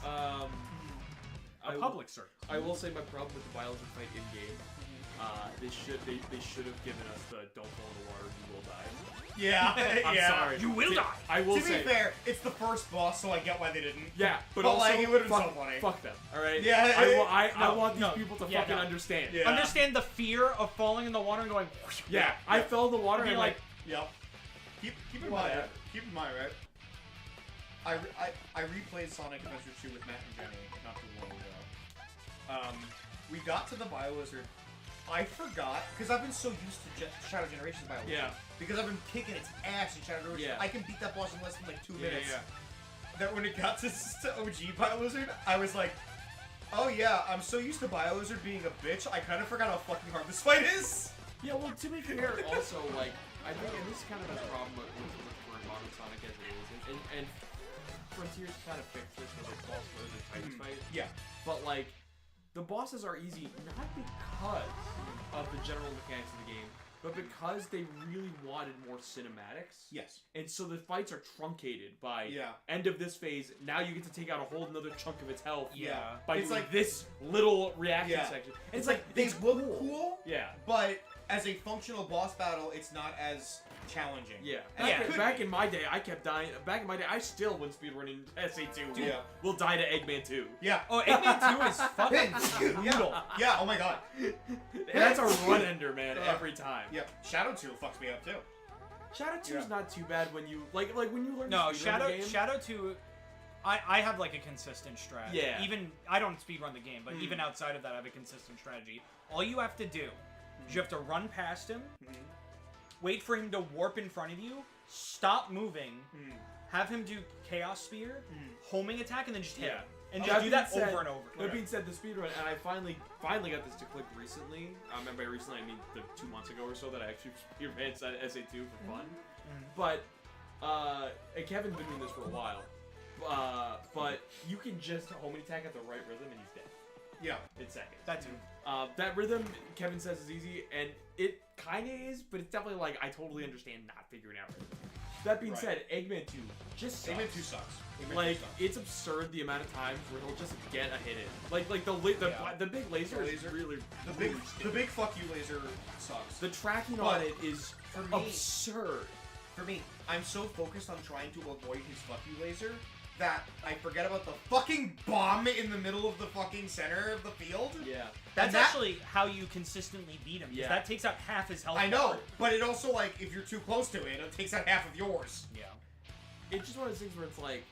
A
A public service.
I will say my problem with the violence fight in game. They should have given us the don't fall in the water, you will die.
Yeah.
I'm
yeah.
sorry.
You will
To-
die.
I will
To be
say.
fair, it's the first boss, so I get why they didn't.
Yeah, but
But,
also
like, it would've been
fuck,
so funny.
fuck them. All right.
Yeah,
I
no,
want these
no,
people to
yeah,
fucking
no.
understand.
Yeah.
Understand the fear of falling in the water and going.
Yeah, I fell in the water
Be
and
like,
Yep. Keep in mind.
Whatever.
Keep in mind, right? I replayed Sonic Adventure 2 with Matt and Jenny not too long ago. We got to the Biolizard I forgot, because I've been so used to Shadow Generations by
Yeah.
because I've been kicking its ass in Shadow Generations.
Yeah.
I can beat that boss in less than like 2
Yeah,
minutes.
yeah.
That when it got to OG Biolizard, I was like, oh yeah, I'm so used to Biolizard being a bitch, I kind of forgot how fucking hard this fight is.
Yeah, well, to be fair, also, like, I think, and this is kind of the problem with modern Sonic as it is, and Frontiers kind of fixed this with the boss for the Titan fight.
Yeah.
But, like, the bosses are easy, not because of the general mechanics of the game, but because they really wanted more cinematics.
Yes.
And so the fights are truncated by
Yeah.
end of this phase, now you get to take out a whole another chunk of its health.
Yeah.
By
It's
doing
like-
this little reaction
Yeah.
section. And
It's like, they look cool,
Yeah.
but as a functional boss battle, it's not as challenging.
Yeah.
And
Back in my day, I kept dying. Back in my day, I still, when speedrunning SA2,
Yeah.
will die to Eggman 2.
Yeah.
Oh, Eggman 2 is fucking brutal.
Yeah, oh my god.
And that's a run ender, man, every time.
Yep. Shadow 2 fucks me up too.
Shadow 2
Yeah.
is not too bad when you, like when you learn
No,
to speedrun the game.
Shadow 2, I have like a consistent strategy.
Yeah.
Even, I don't speedrun the game, but even outside of that, I have a consistent strategy. All you have to do is you have to run past him, wait for him to warp in front of you, stop moving, have him do Chaos Spear, homing attack, and then just hit him. And just do that over and over.
That being said, the speedrun, and I finally got this to click recently. And by recently, I mean 2 months ago or so that I actually speedran SA2 for fun. But, and Kevin's been doing this for a while. But you can just homing attack at the right rhythm and he's dead.
Yeah.
In seconds.
That too.
That rhythm, Kevin says, is easy, and it kind of is, but it's definitely like, I totally understand not figuring out rhythm. That being said, Eggman 2 just sucks.
Eggman 2 sucks. Eggman 2
Like,
sucks.
it's absurd the amount of times where he'll just get a hit in. Like the big laser is really
The big fuck you laser sucks.
the tracking
But
on it is
for me-
absurd.
For me, I'm so focused on trying to avoid his fuck you laser that I forget about the fucking bomb in the middle of the fucking center of the field.
Yeah.
That's
that-
actually how you consistently beat him.
Yeah.
That takes out half his health.
I know,
bar.
but it also, like, if you're too close to it, it takes out half of yours.
Yeah.
It's just one of those things where it's like,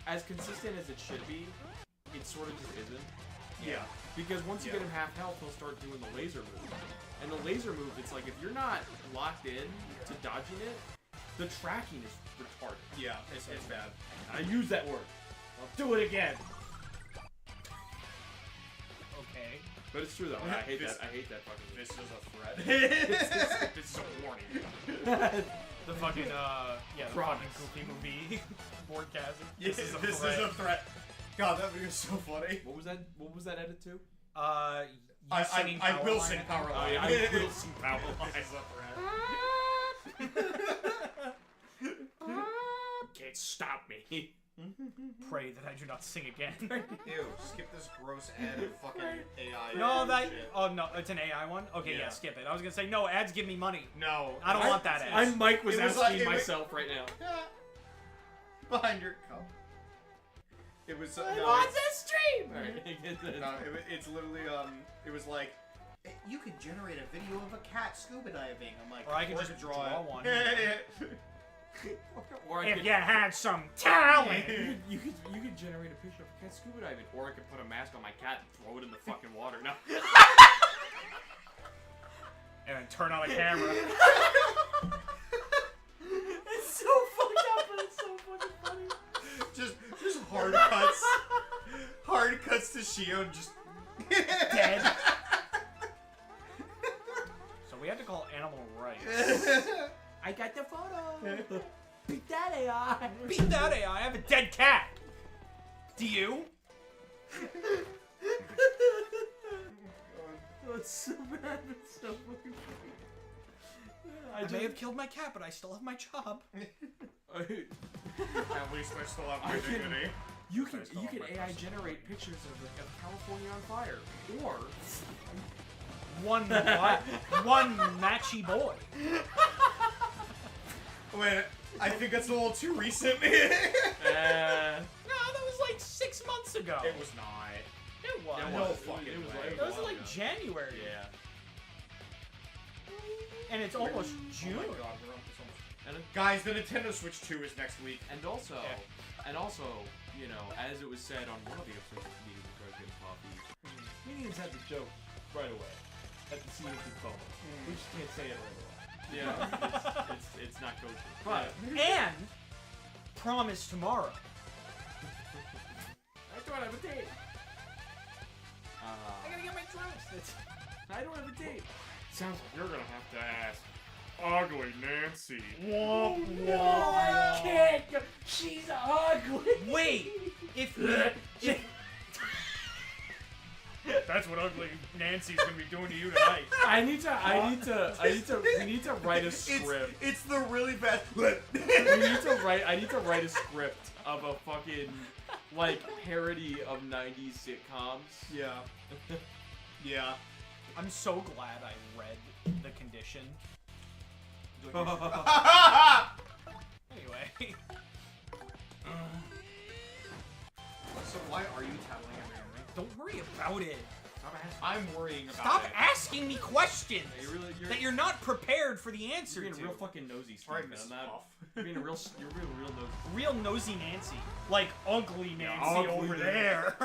as consistent as it should be, it sort of just isn't.
Yeah.
Because once you
Yeah.
get him half health, he'll start doing the laser move. And the laser move, it's like, if you're not locked in to dodging it, the tracking is retarded.
Yeah, it's bad.
I use that word. I'll do it again.
Okay.
But it's true though. I hate
This-
that. I hate that fucking.
This is a threat.
This is a warning.
The fucking, yeah, the
Promise.
fucking Goofy movie. Boardcasm.
This is a threat. God, that video is so funny.
What was that? What was that edit to?
You
I
singing
will
Powerline?
sing Powerline.
Oh yeah, I will sing power lines.
This is a threat.
Can't stop me.
Pray that I do not sing again.
Ew, skip this gross ad of fucking AI.
No, that.
shit.
Oh no, it's an AI one. Okay, yeah,
Yeah.
skip it. I was gonna say no. Ads give me money.
No.
I don't want that ad.
I'm Mike was
It was
asking
like-
myself right now.
Behind your cup. It was.
I
no,
want to stream. Alright,
No, it's literally it was like you could generate a video of a cat scuba diving. I'm like,
Or I could just
draw
draw
it.
one.
Or I
If
could,
you had some talent.
you could generate a picture of a cat scuba diving, or I could put a mask on my cat and throw it in the fucking water. No.
And then turn on a camera.
It's so fucked up, but it's so fucking funny.
just hard cuts to Shion just
Dead. So we had to call animal rights.
I got the photo. Beat that AI.
Beat that AI. I have a dead cat. Do you?
Oh, it's so bad. It's so fucking funny.
I may have killed my cat, but I still have my job.
At least I still have my
I can-
dignity.
You can
First off, my
AI
person.
generate pictures of California on fire, or
One what? One matchy boy.
Wait, I think that's a little too recent.
No, that was like 6 months ago.
It was not.
It was.
No fucking way.
That was like January.
yeah.
And it's almost June.
Oh my god, we're up to so much.
And
Guys, the Nintendo Switch 2 is next week.
also,
Yeah.
you know, as it was said on one of the episodes of Comedians with Broken Coffee, comedians had the joke right away. at the scene of the phone. We just can't say it right away.
Yeah.
It's not kosher. But
And promise tomorrow.
I don't have a date.
I gotta get my dress.
I don't have a date.
Sounds like you're gonna have to ask Ugly Nancy.
I
can't. She's ugly.
Wait, if
That's what Ugly Nancy's gonna be doing to you tonight.
we need to write a script.
It's the really fast.
I need to write a script of a fucking like parody of 90s sitcoms.
Yeah. Yeah.
I'm so glad I read The Condition. Anyway.
So why are you tattling everything?
Don't worry about it.
I'm worrying about
Stop
it.
asking me questions
You're
that you're not prepared for the answer
being
to.
real fucking nosy, Steve.
Alright,
man.
Mrs.
I'm not-
Puff.
You're being real nosy.
Real nosy Nancy. Like ugly Nancy
ugly
over
Nancy.
there.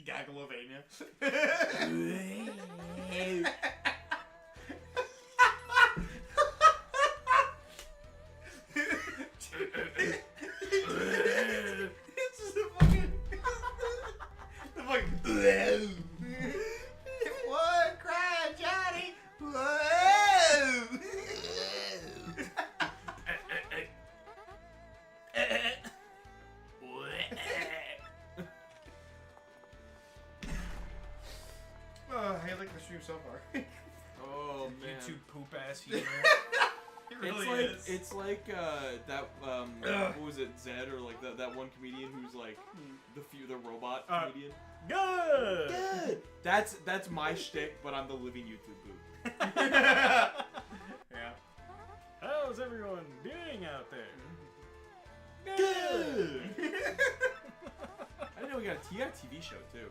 Gaggleovania. It's just a fucking. The fucking. What? Cry, Johnny. Whoa. Oh, I like the stream so far.
Oh man.
YouTube poop ass humor.
It really is.
It's like that what was it, Zed, or like that one comedian who's like the robot comedian.
Good.
That's my shtick, but I'm the living YouTube poop.
Yeah.
How's everyone doing out there?
Good. I didn't know he got a TV show too.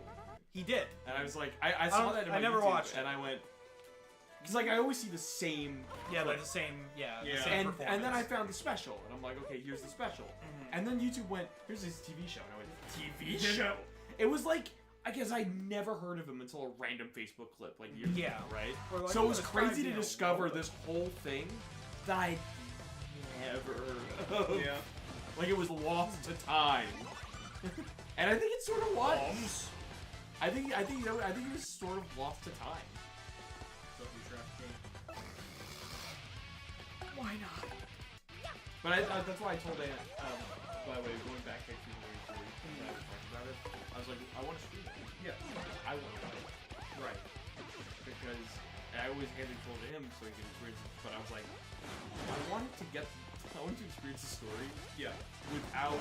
He did.
And I was like, I saw
don't-
that in
I
my
never
YouTube,
watched it.
and I went, because like I always see the same.
Yeah,
clip.
like the same. Yeah.
Yeah.
The same
And then I
performance.
found the special, and I'm like, okay, here's the special. And then YouTube went, here's his TV show, and I went, TV show? It was like, I guess I never heard of him until a random Facebook clip, like years
Yeah.
ago, right?
Or like,
So it was
this
crazy
guy's,
to
you know,
discover
robot.
this whole thing that I never heard of.
Yeah.
Like it was lost to time. And I think it sort of was. I think it was sort of lost to time. Why not? But that's why I told Aunt, by the way, going back to the way we talked about it, I was like, I want to stream it.
Yeah.
I want to play it. Right. Because I always handed it to him so he could experience it, but I was like, I wanted to experience the story
Yeah.
without,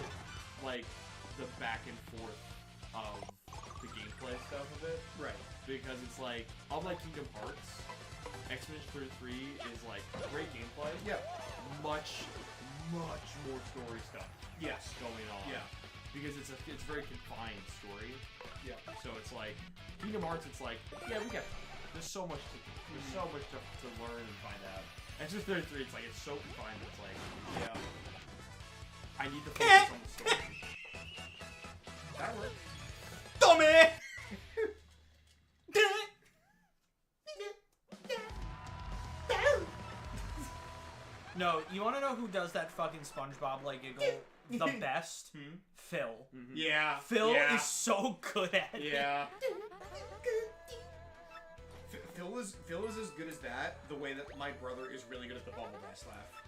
like, the back and forth of the gameplay stuff of it.
Right.
Because it's like, unlike Kingdom Hearts, Expedition 33 is like great gameplay.
Yeah.
Much more story stuff
Yes.
going on.
Yeah.
Because it's very confined story.
Yeah.
So it's like Kingdom Hearts. It's like, yeah, we got. There's so much to learn and find out. Expedition 33, it's like it's so confined. It's like,
Yeah.
I need to focus on the story.
That worked.
Dummy. No, you want to know who does that fucking SpongeBob like giggle the best? Phil.
Yeah.
Phil
yeah.
is so good at it.
Yeah. Phil is as good as that. The way that my brother is really good at the bubble bass laugh.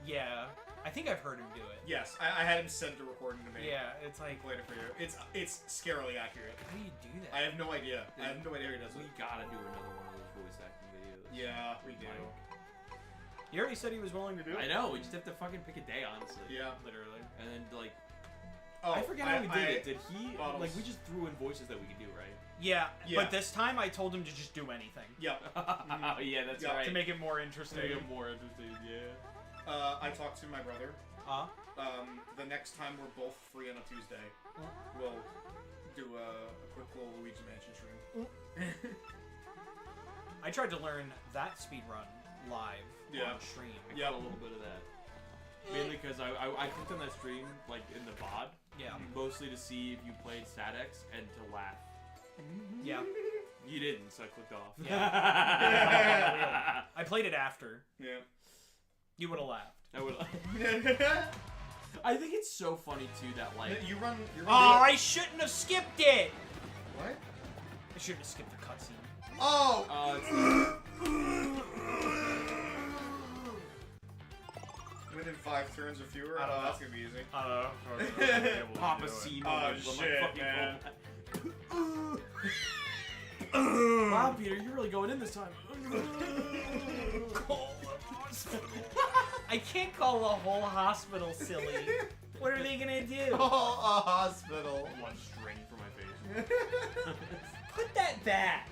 Yeah. I think I've heard him do it.
Yes, I had him send the recording to me.
Yeah, it's like,
Played it for you. It's scarily accurate.
how do you do that?
I have no idea. I have no idea how he does
We
it.
gotta do another one of those voice acting videos.
Yeah, we do.
He already said he was willing to do
I
it.
know. We just have to fucking pick a day, honestly.
Yeah.
Literally. And then like,
Oh,
I forget how we did it. Did he
bottles.
like we just threw in voices that we could do, right?
Yeah,
Yeah.
but this time I told him to just do anything.
Yep.
Oh yeah, that's
Yeah,
right.
To make it more interesting.
Make it more interesting, yeah.
I talked to my brother. The next time we're both free on a Tuesday, we'll do a quick little Luigi Mansion stream.
I tried to learn that speedrun live
Yeah.
on stream.
I got a little bit of that. Mainly because I clicked on that stream, like, in the VOD.
Yeah.
Mostly to see if you played StatX and to laugh.
Yeah.
You didn't, so I clicked off.
Yeah. I played it after.
Yeah.
You would have laughed.
I would. I think it's so funny too that like
You run.
Oh, I shouldn't have skipped it.
What?
I shouldn't have skipped the cutscene.
Oh! Within 5 turns or fewer?
I don't know.
That's gonna be easy.
I don't know. Papa C moment.
Oh,
with
shit,
my fucking
man.
phone. Wow, Peter, you're really going in this time.
I can't call the whole hospital silly. What are they gonna do?
Oh, a hospital.
One string for my face.
Put that back.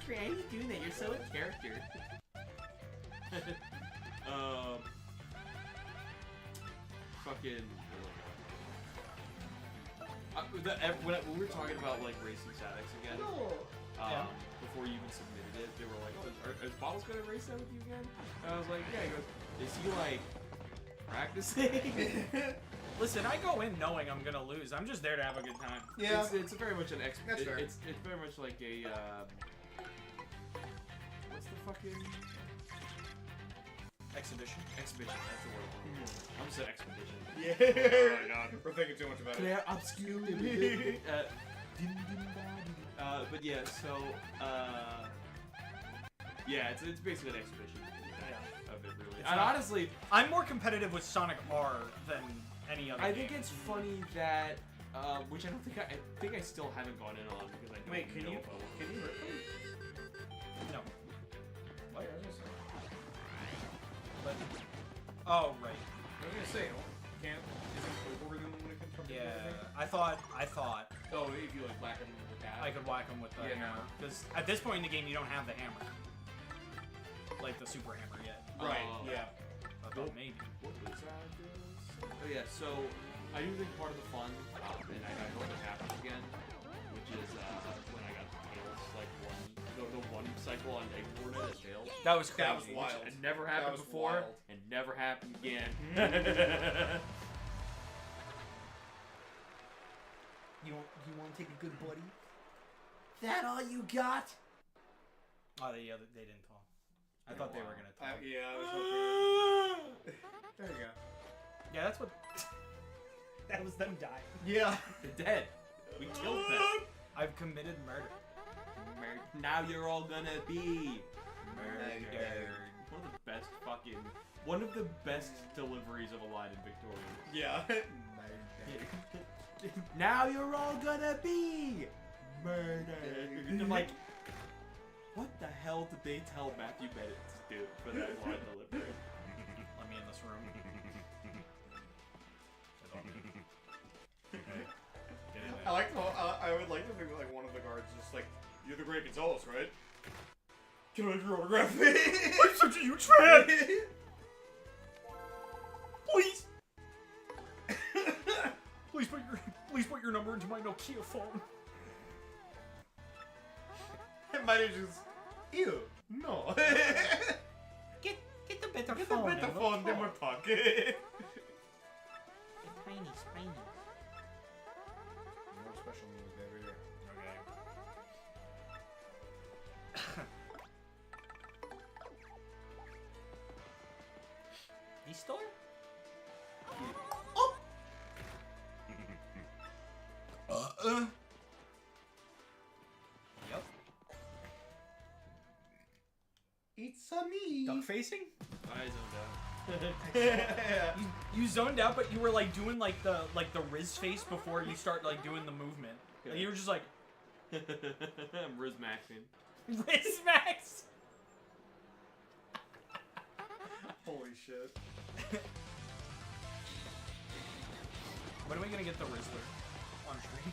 How are you doing that? You're so in character. Fucking. When we were talking about like racing StatX again, before you even submitted it, they were like, "Oh, is Bottles gonna race that with you again?" And I was like, "Yeah." He goes, "Is he like practicing?"
Listen, I go in knowing I'm gonna lose. I'm just there to have a good time.
Yeah.
It's very much an
That's fair.
It's very much like a what's the fucking
Exhibition.
exhibition? That's the word. I almost said expedition.
Yeah.
my God.
We're thinking too much about
Can
it.
I obscure? But yeah, so yeah, it's basically an exhibition of it, really. And honestly,
I'm more competitive with Sonic R than any other.
I
game.
think it's funny that which I don't think I think I still haven't gone in on because I don't
Wait, can
know
you?
if I want.
Can you?
No.
What? I was gonna say.
But oh right.
I was gonna say, can't. Isn't algorithm when it comes from?
Yeah. I thought
Oh, if you like whack him with that.
I could whack him with the
Yeah,
hammer because at this point in the game you don't have the hammer, like the super hammer yet.
Right.
Oh.
Yeah.
I thought maybe.
What was that? Oh yeah, so I do think part of the fun, and I hope it happens again, which is when I got Tails, like the one cycle on Egg Coordinate at Tails.
That was crazy.
That was wild.
It never happened
was
before,
wild.
and never happened again.
You want to take a good buddy? That all you got? Oh, they didn't talk. I thought they were gonna talk.
Yeah, I was hoping. There you go.
Yeah, that's what. That was them dying.
Yeah.
They're dead. We killed them.
I've committed murder.
Now you're all gonna be
Murdered.
One of the best deliveries of a line in Victoria.
Yeah.
Now you're all gonna be murdered. And I'm like, what the hell did they tell Matthew Bennett to do for that line delivery?
Let me in this room. Get in there.
I would like to think like one of the guards just like, you're the great Gonzalez, right? Can I have your autograph? I'm such a huge fan.
Please. Please put your number into my Nokia phone.
My name is ew. No.
Get the better
Get the
phone.
better
and we'll
phone than we're
talk.
talking.
Tiny, tiny.
No special news, baby.
He stole? Yep.
It's a me.
Duck facing?
I zoned out.
You zoned out, but you were like doing like the Riz face before you start like doing the movement. Like, you were just like
I'm Riz Maxing.
Riz Max.
Holy shit.
When are we gonna get the Rizzler on stream?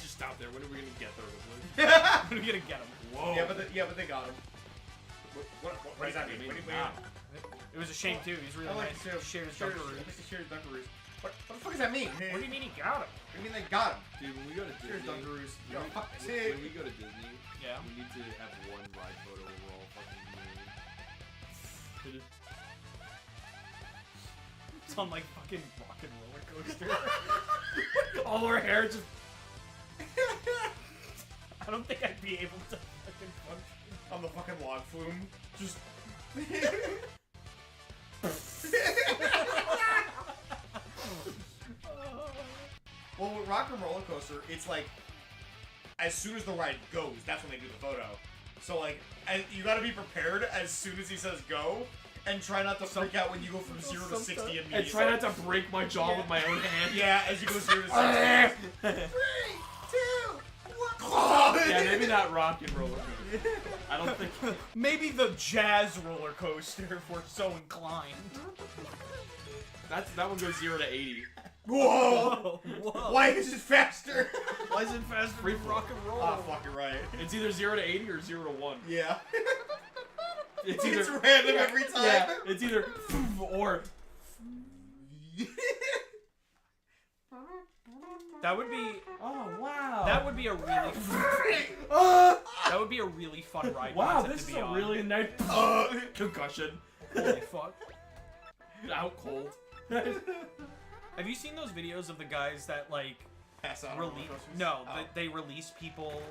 Just stop there. When are we gonna get the Rizzler?
When are we gonna get him?
Whoa.
Yeah, but they got him. What does that mean? What do you mean?
It was a shame too. He's really
I like
nice.
to
Shared his
share
Dunkaroos.
Dunkaroos. What the fuck does that mean?
What do you mean he got him?
What do you mean they got him?
Dude, when we go to
Share
Disney,
Dunkaroos.
when
Yo,
we-
fuck
when
sick.
we go to Disney,
Yeah.
we need to have one ride photo where we're all fucking moving.
It's on like fucking rock and roller coaster.
All her hair just.
I don't think I'd be able to fucking function.
On the fucking log flume. Just. Well, with Rock and Roller Coaster, it's like, as soon as the ride goes, that's when they do the photo. So, like, you gotta be prepared as soon as he says go, and try not to freak out when you go from 0 to 60 immediately.
And try not to break my jaw with my own hand.
Yeah, as you go 0 to 60. 3, 2, 1.
Yeah, maybe not rock and roller coaster. I don't think.
Maybe the jazz roller coaster if we're so inclined.
That one goes 0 to 80.
Whoa!
Whoa.
Why is it faster?
Why is it faster than rock and roll?
Ah, fucking right.
It's either 0 to 80 or 0 to 1.
Yeah.
It's
It's random every time.
Yeah, it's either or.
That would be.
Oh wow.
That would be a really. That would be a really fun ride.
Wow,
concept
this
to
is
be
a
on.
really nice concussion.
Holy fuck.
Out cold.
Have you seen those videos of the guys that like
Pass out on
release?
roller coasters?
No,
Oh.
they release people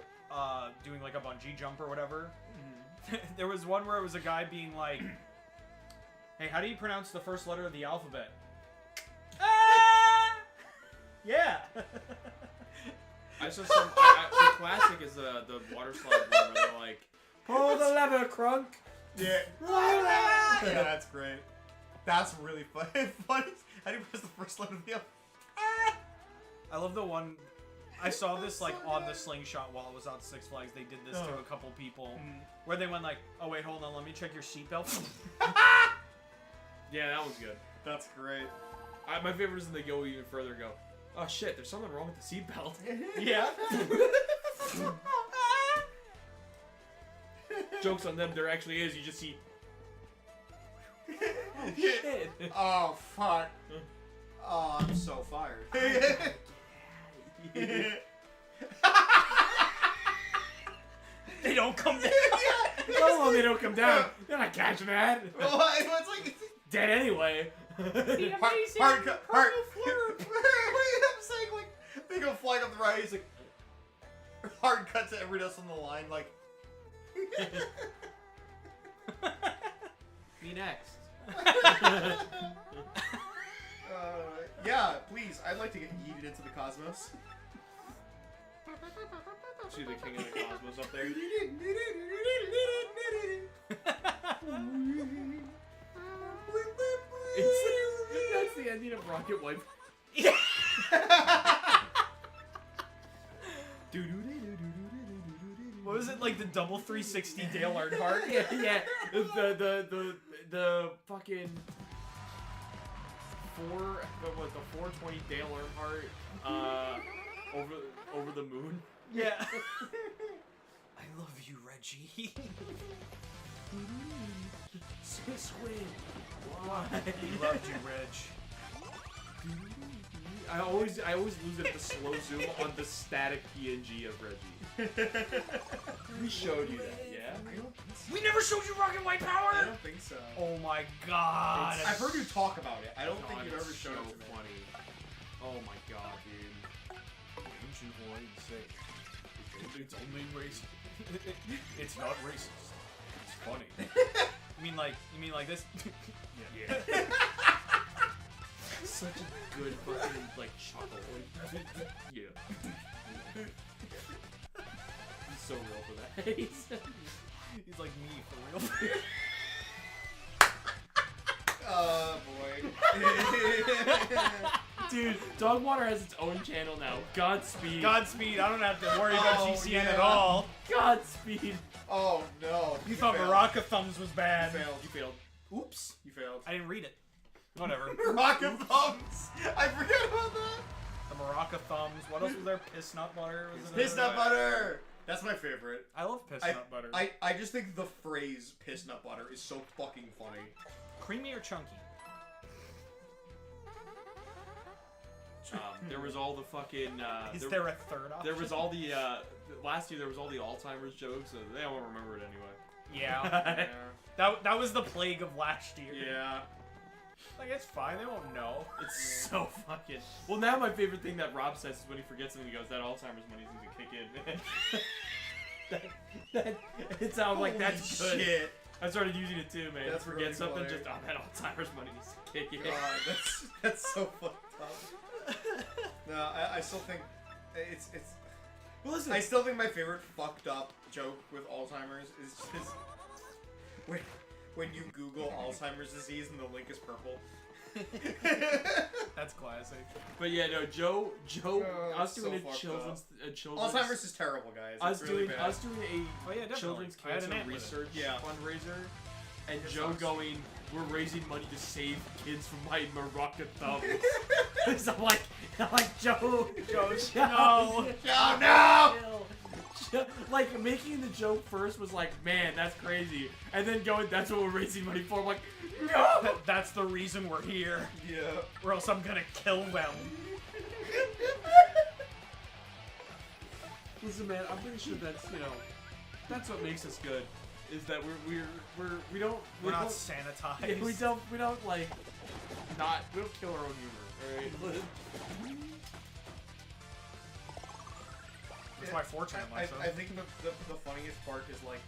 doing like a bungee jump or whatever. There was one where it was a guy being like, "Hey, how do you pronounce the first letter of the alphabet?" Yeah.
I saw some. The classic is the water slide one where they're like, pull the lever, crunk.
Yeah. Yeah, that's great. That's really fun. Funny. How do you press the first letter of the alphabet?
I love the one. I saw this like on the slingshot while I was on Six Flags. They did this to a couple people, where they went like, "Oh wait, hold on, let me check your seatbelt."
Yeah, that was good.
That's great.
My favorite is when they go even further. Go, oh shit, there's something wrong with the seatbelt.
Yeah.
Jokes on them. There actually is. You just see.
Oh,
Shit.
Oh, fuck. Oh, I'm so fired.
They don't come down.
Oh, they don't come down. They're not catching that.
Oh, it's like...
Dead anyway.
Hard cut. Hard. I'm saying, like, they go flying up the ride. He's like... Hard cut to everybody else on the line, like...
Me next.
Yeah, please. I'd like to get yeeted into the cosmos.
See the king of the cosmos up there. That's the ending of Rocket Wipe.
What was it like the double 360 Dale Earnhardt?
Yeah. The fucking the 420 Dale Earnhardt over the moon.
Yeah. I love you, Reggie.
Squid.
Why? I loved you, Reg.
I always lose it at the slow zoom on the static PNG of Reggie. We showed you that, yeah?
We never showed you Rocket White
I
Power.
don't think so.
Oh my god.
I've heard you talk about it. I don't think
God,
you've ever
it's
showed
so
it to me.
funny. Oh my god, dude. Ancient Hawaii say it's only racist.
It's not racist.
It's funny.
You mean like this?
Yeah. Such a good fucking like chuckle. Like, yeah. He's so real for that.
He's like me for real.
Oh boy.
Dude, Dogwater has its own channel now. Godspeed.
Godspeed. I don't have to worry about
Oh,
GCN
yeah.
at all.
Godspeed.
Oh no.
You thought
failed.
Baraka Thumbs was bad.
You failed.
You failed.
Oops.
You failed.
I didn't read it. Whatever.
Rocket thumbs. I forgot about that.
The Baraka Thumbs. What else was there? Piss Nut Butter. Was it
Piss
another-
nut butter. That's my favorite.
I love Piss
I-
Nut Butter.
I just think the phrase piss nut butter is so fucking funny.
Creamy or chunky?
There was all the fucking.
Is there a third option?
There was all the last year. There was all the Alzheimer's jokes, so they won't remember it anyway.
Yeah. That was the plague of last year.
Yeah.
Like, it's fine. They won't know.
It's so fucking. Well, now my favorite thing that Rob says is when he forgets something, he goes, "That Alzheimer's money needs to kick in." It sounds like that's good.
Shit.
I started using it too, man.
That's
Forget
really
something,
funny.
just that Alzheimer's money needs to kick in.
God, that's so fucked up. No, I still think it's.
Well, listen.
I still think my favorite fucked up joke with Alzheimer's is just when you Google Alzheimer's disease and the link is purple.
That's classic.
But yeah, no, Joe.
Oh,
I was
that's
doing
so
a
fucked
children's.
Alzheimer's is terrible, guys.
I was
It's really
doing.
bad.
I was doing a
Oh, yeah, definitely.
children's
I had
cancer
an aunt with it.
research
Yeah.
fundraiser, and
It
Joe
sucks.
going, "We're raising money to save kids from my Morocco thumbs." So I'm like Joe,
No.
Oh no!
like making the joke first was like, man, that's crazy, and then going, that's what we're raising money for. I'm like, no.
That's the reason we're here.
Yeah.
Or else I'm gonna kill them.
Listen, man, I'm pretty sure that's that's what makes us good, is that we don't
We're not sanitized.
yeah, we don't like we don't kill our own humor. All right.
It's my fortune,
I think the funniest part is like,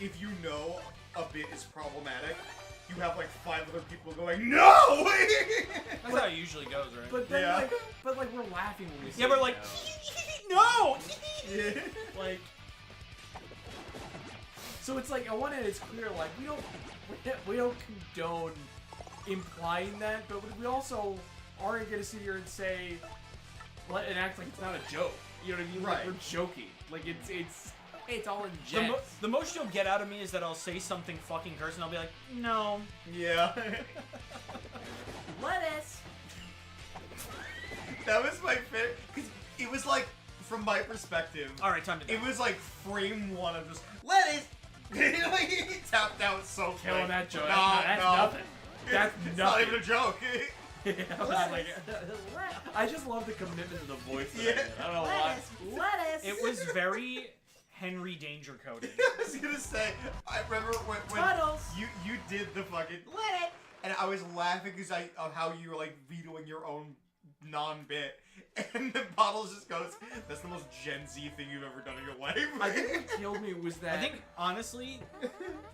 if you know a bit is problematic, you have like 5 other people going, no!
That's how it usually goes, right?
But then
Yeah.
but we're laughing when we say
yeah, we're like, no!
like, so it's like on one hand it's clear like we don't condone implying that, but we also aren't gonna sit here and say and act like it's not a joke. You know what I mean? Like,
Right.
we're joking. Like it's all in jest.
The most you'll get out of me is that I'll say something fucking curse and I'll be like, no.
Yeah.
Lettuce.
That was my favorite, because it was like, from my perspective,
Alright, time to die.
it was like frame 1 of just, let it! Like, he tapped out so quick.
Killing that joke.
No,
That's
no.
nothing. That's
It's
nothing.
not even a joke.
I was like, I just love the commitment to the voice. That I
Yeah.
did. I don't know why.
Lettuce.
It was very Henry Danger coded.
I was gonna say, I remember when
Tunnels.
you did the fucking let it, and I was laughing because of how you were like vetoing your own non-bit, and the Bottles just goes, "That's the most Gen Z thing you've ever done in your life."
I think what killed me was that
I think, honestly,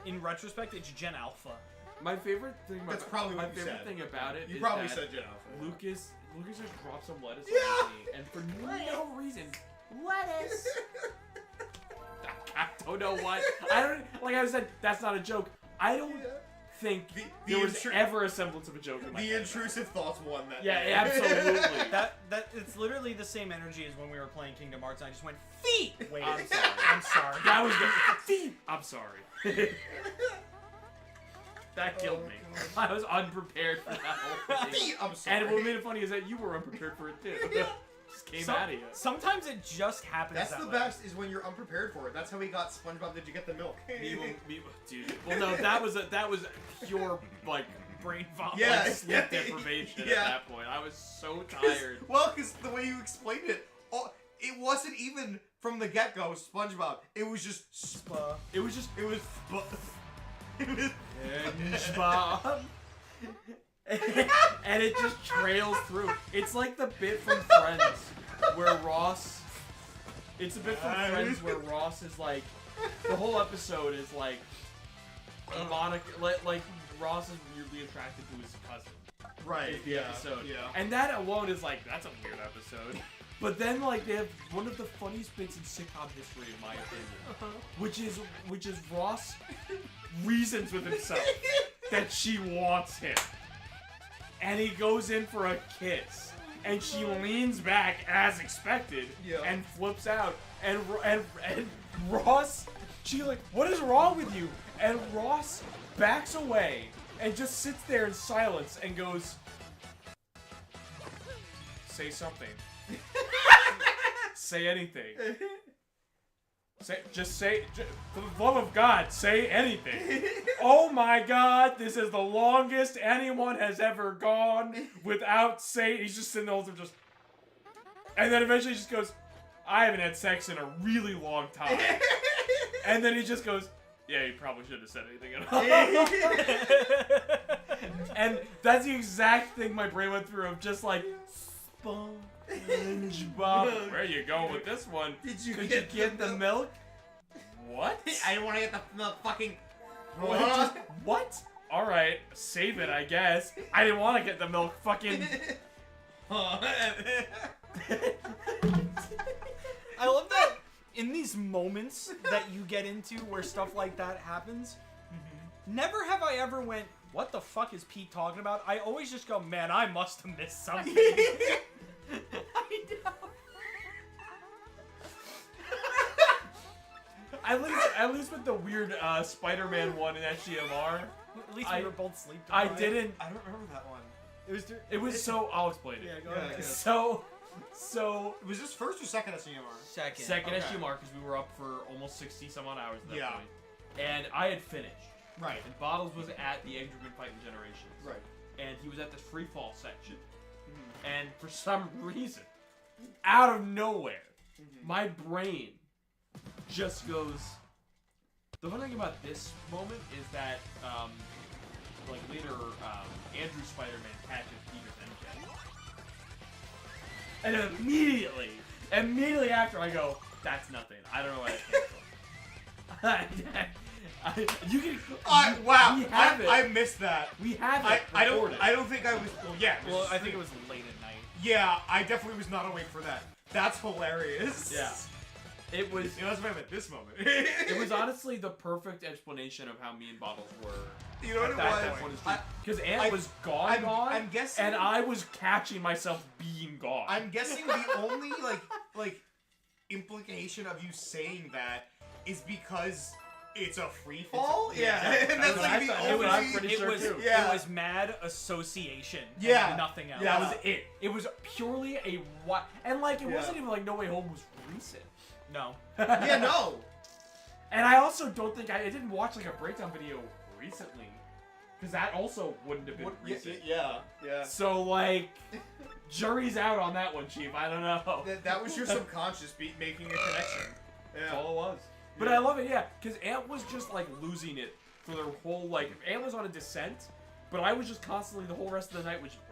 in retrospect, it's Gen Alpha.
my favorite thing.
That's probably
my
what you
favorite
said.
thing about it
You
is
probably
that
said Gen Alpha.
Lucas just dropped some lettuce
Yeah.
on me, and for no reason.
Lettuce.
I don't know what. I don't like. I said that's not a joke. I don't think
The
there was
intru-
ever a semblance of a joke in my
The
head.
intrusive thoughts won that.
Yeah,
day.
absolutely.
That it's literally the same energy as when we were playing Kingdom Hearts. And I just went feet. Wait,
I'm sorry.
I'm sorry.
That was the. I'm sorry. That killed me. I was unprepared for that whole thing.
I'm sorry.
And what made it funny is that you were unprepared for it too. Just came out of you.
Sometimes it just happens.
That's
that
the
way.
best, is when you're unprepared for it. That's how we got SpongeBob. Did you get the milk?
Dude. Well, no, that was pure like
Brain vomit.
Yeah.
like, sleep deprivation at
Yeah.
that point. I was so tired.
Well, because the way you explained it, it wasn't even from the get-go SpongeBob. It was just Spa.
It was just
It was Spa. It was
SpongeBob. And it just trails through. It's like the bit from Friends where Ross. It's a bit from Friends where Ross is like, the whole episode is like, Monica, like Ross is weirdly attracted to his cousin.
right.
Is the
Yeah.
episode.
Yeah.
And that alone is like, that's a weird episode. But then like they have one of the funniest bits in sitcom history, in my opinion, which is Ross reasons with himself that she wants him, and he goes in for a kiss, and she leans back as expected,
Yeah.
and flips out, and Ross, she like, what is wrong with you? And Ross backs away and just sits there in silence and goes, say something. Say anything. For the love of God, say anything. Oh my God, this is the longest anyone has ever gone without saying. He's just sitting there just, and then eventually he just goes, I haven't had sex in a really long time. And then he just goes, Yeah, you probably shouldn't have said anything at all. And that's the exact thing my brain went through of just like, SpongeBob. Where are you going with this one?
Did you
Could you get the milk? What?
I didn't want to get the fucking.
What? All right, save it, I guess. I didn't want to get the milk. Fucking.
I love that in these moments that you get into where stuff like that happens. Never have I ever went, what the fuck is Pete talking about? I always just go, man, I must have missed something. I know.
At least with the weird Spider-Man one in SGMR,
At least we were both sleep
I
deprived.
didn't.
I don't remember that one.
It was so. I'll explain it.
Yeah, go
Yeah,
ahead.
yeah.
So
Was this first or second SCMR?
Second.
second
Okay.
SGMR because we were up for almost 60 some odd hours at that
Yeah.
point, and I had finished.
Right.
And Bottles was at the Egg-Driven Fight in Generations.
Right.
And he was at the free fall section. And for some reason, out of nowhere, my brain just goes. The funny thing about this moment is that, like later, Andrew Spider-Man catches Peter's MJ. And immediately after, I go, "That's nothing. I don't know where that came from." You can.
Wow.
We have it.
I missed that.
We have it.
I
recorded.
don't think I was. Well, yeah.
Well, I think it was late at night.
Yeah, I definitely was not awake for that. That's hilarious.
Yeah. It was.
You know, that's what I meant this moment.
It was honestly the perfect explanation of how me and Bottles were.
You know what it was?
Because Ant was gone,
I'm guessing.
and I was catching myself being gone.
I'm guessing the only like implication of you saying that is because it's a free fall. Yeah, and that's
what I
like the
thought.
only.
I'm pretty
It
sure
was,
too.
Yeah.
it was mad association. and
Yeah.
nothing else.
That was it. It was purely a what, and like it
Yeah.
wasn't even like No Way Home was recent.
No.
Yeah, no.
And I also don't think I didn't watch like a breakdown video recently, because that also wouldn't have been recent.
Yeah.
So like, jury's out on that one, Chief. I don't know.
That was your subconscious making a connection.
That's all it was. But I love it, yeah, because Ant was just like losing it for the whole like. Ant was on a descent, but I was just constantly the whole rest of the night was just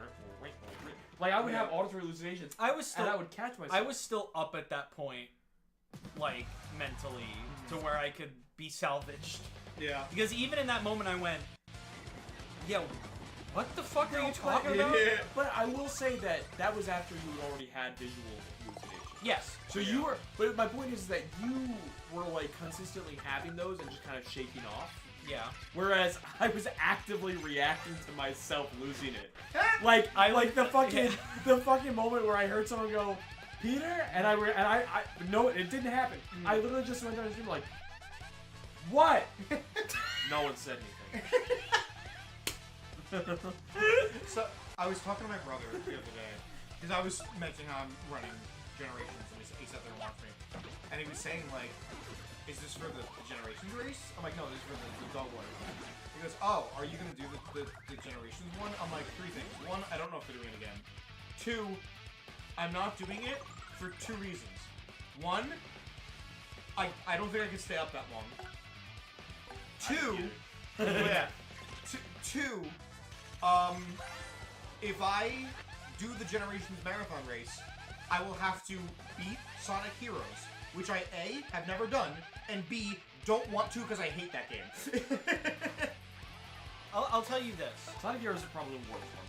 like I would have auditory hallucinations,
I was still
and I would catch myself.
I was still up at that point, like mentally, to where I could be salvaged.
Yeah.
Because even in that moment, I went, "Yo, what the fuck are you talking about?"
But I will say that was after you had already had visual hallucinations.
Yes.
So you were, but my point is that you were like consistently having those and just kind of shaking off.
Yeah.
Whereas I was actively reacting to myself losing it.
Ah!
Like the fucking moment where I heard someone go, "Peter," and I no, it didn't happen. I literally just went down the stream like, "What?" No one said anything.
So I was talking to my brother the other day because I was mentioning how I'm running Generations, and he sat there and watched me, and he was saying like, "Is this for the Generations race?" I'm like, "No, this is for the dog water." He goes, "Oh, are you gonna do the Generations one?" I'm like, 3 things. 1, I don't know if they're doing it again. 2, I'm not doing it for 2 reasons. 1, I don't think I can stay up that long. 2, yeah. 2, if I do the Generations marathon race, I will have to beat Sonic Heroes, which I A, have never done, and B, don't want to because I hate that game.
I'll tell you this.
Sonic Heroes is probably the worst one.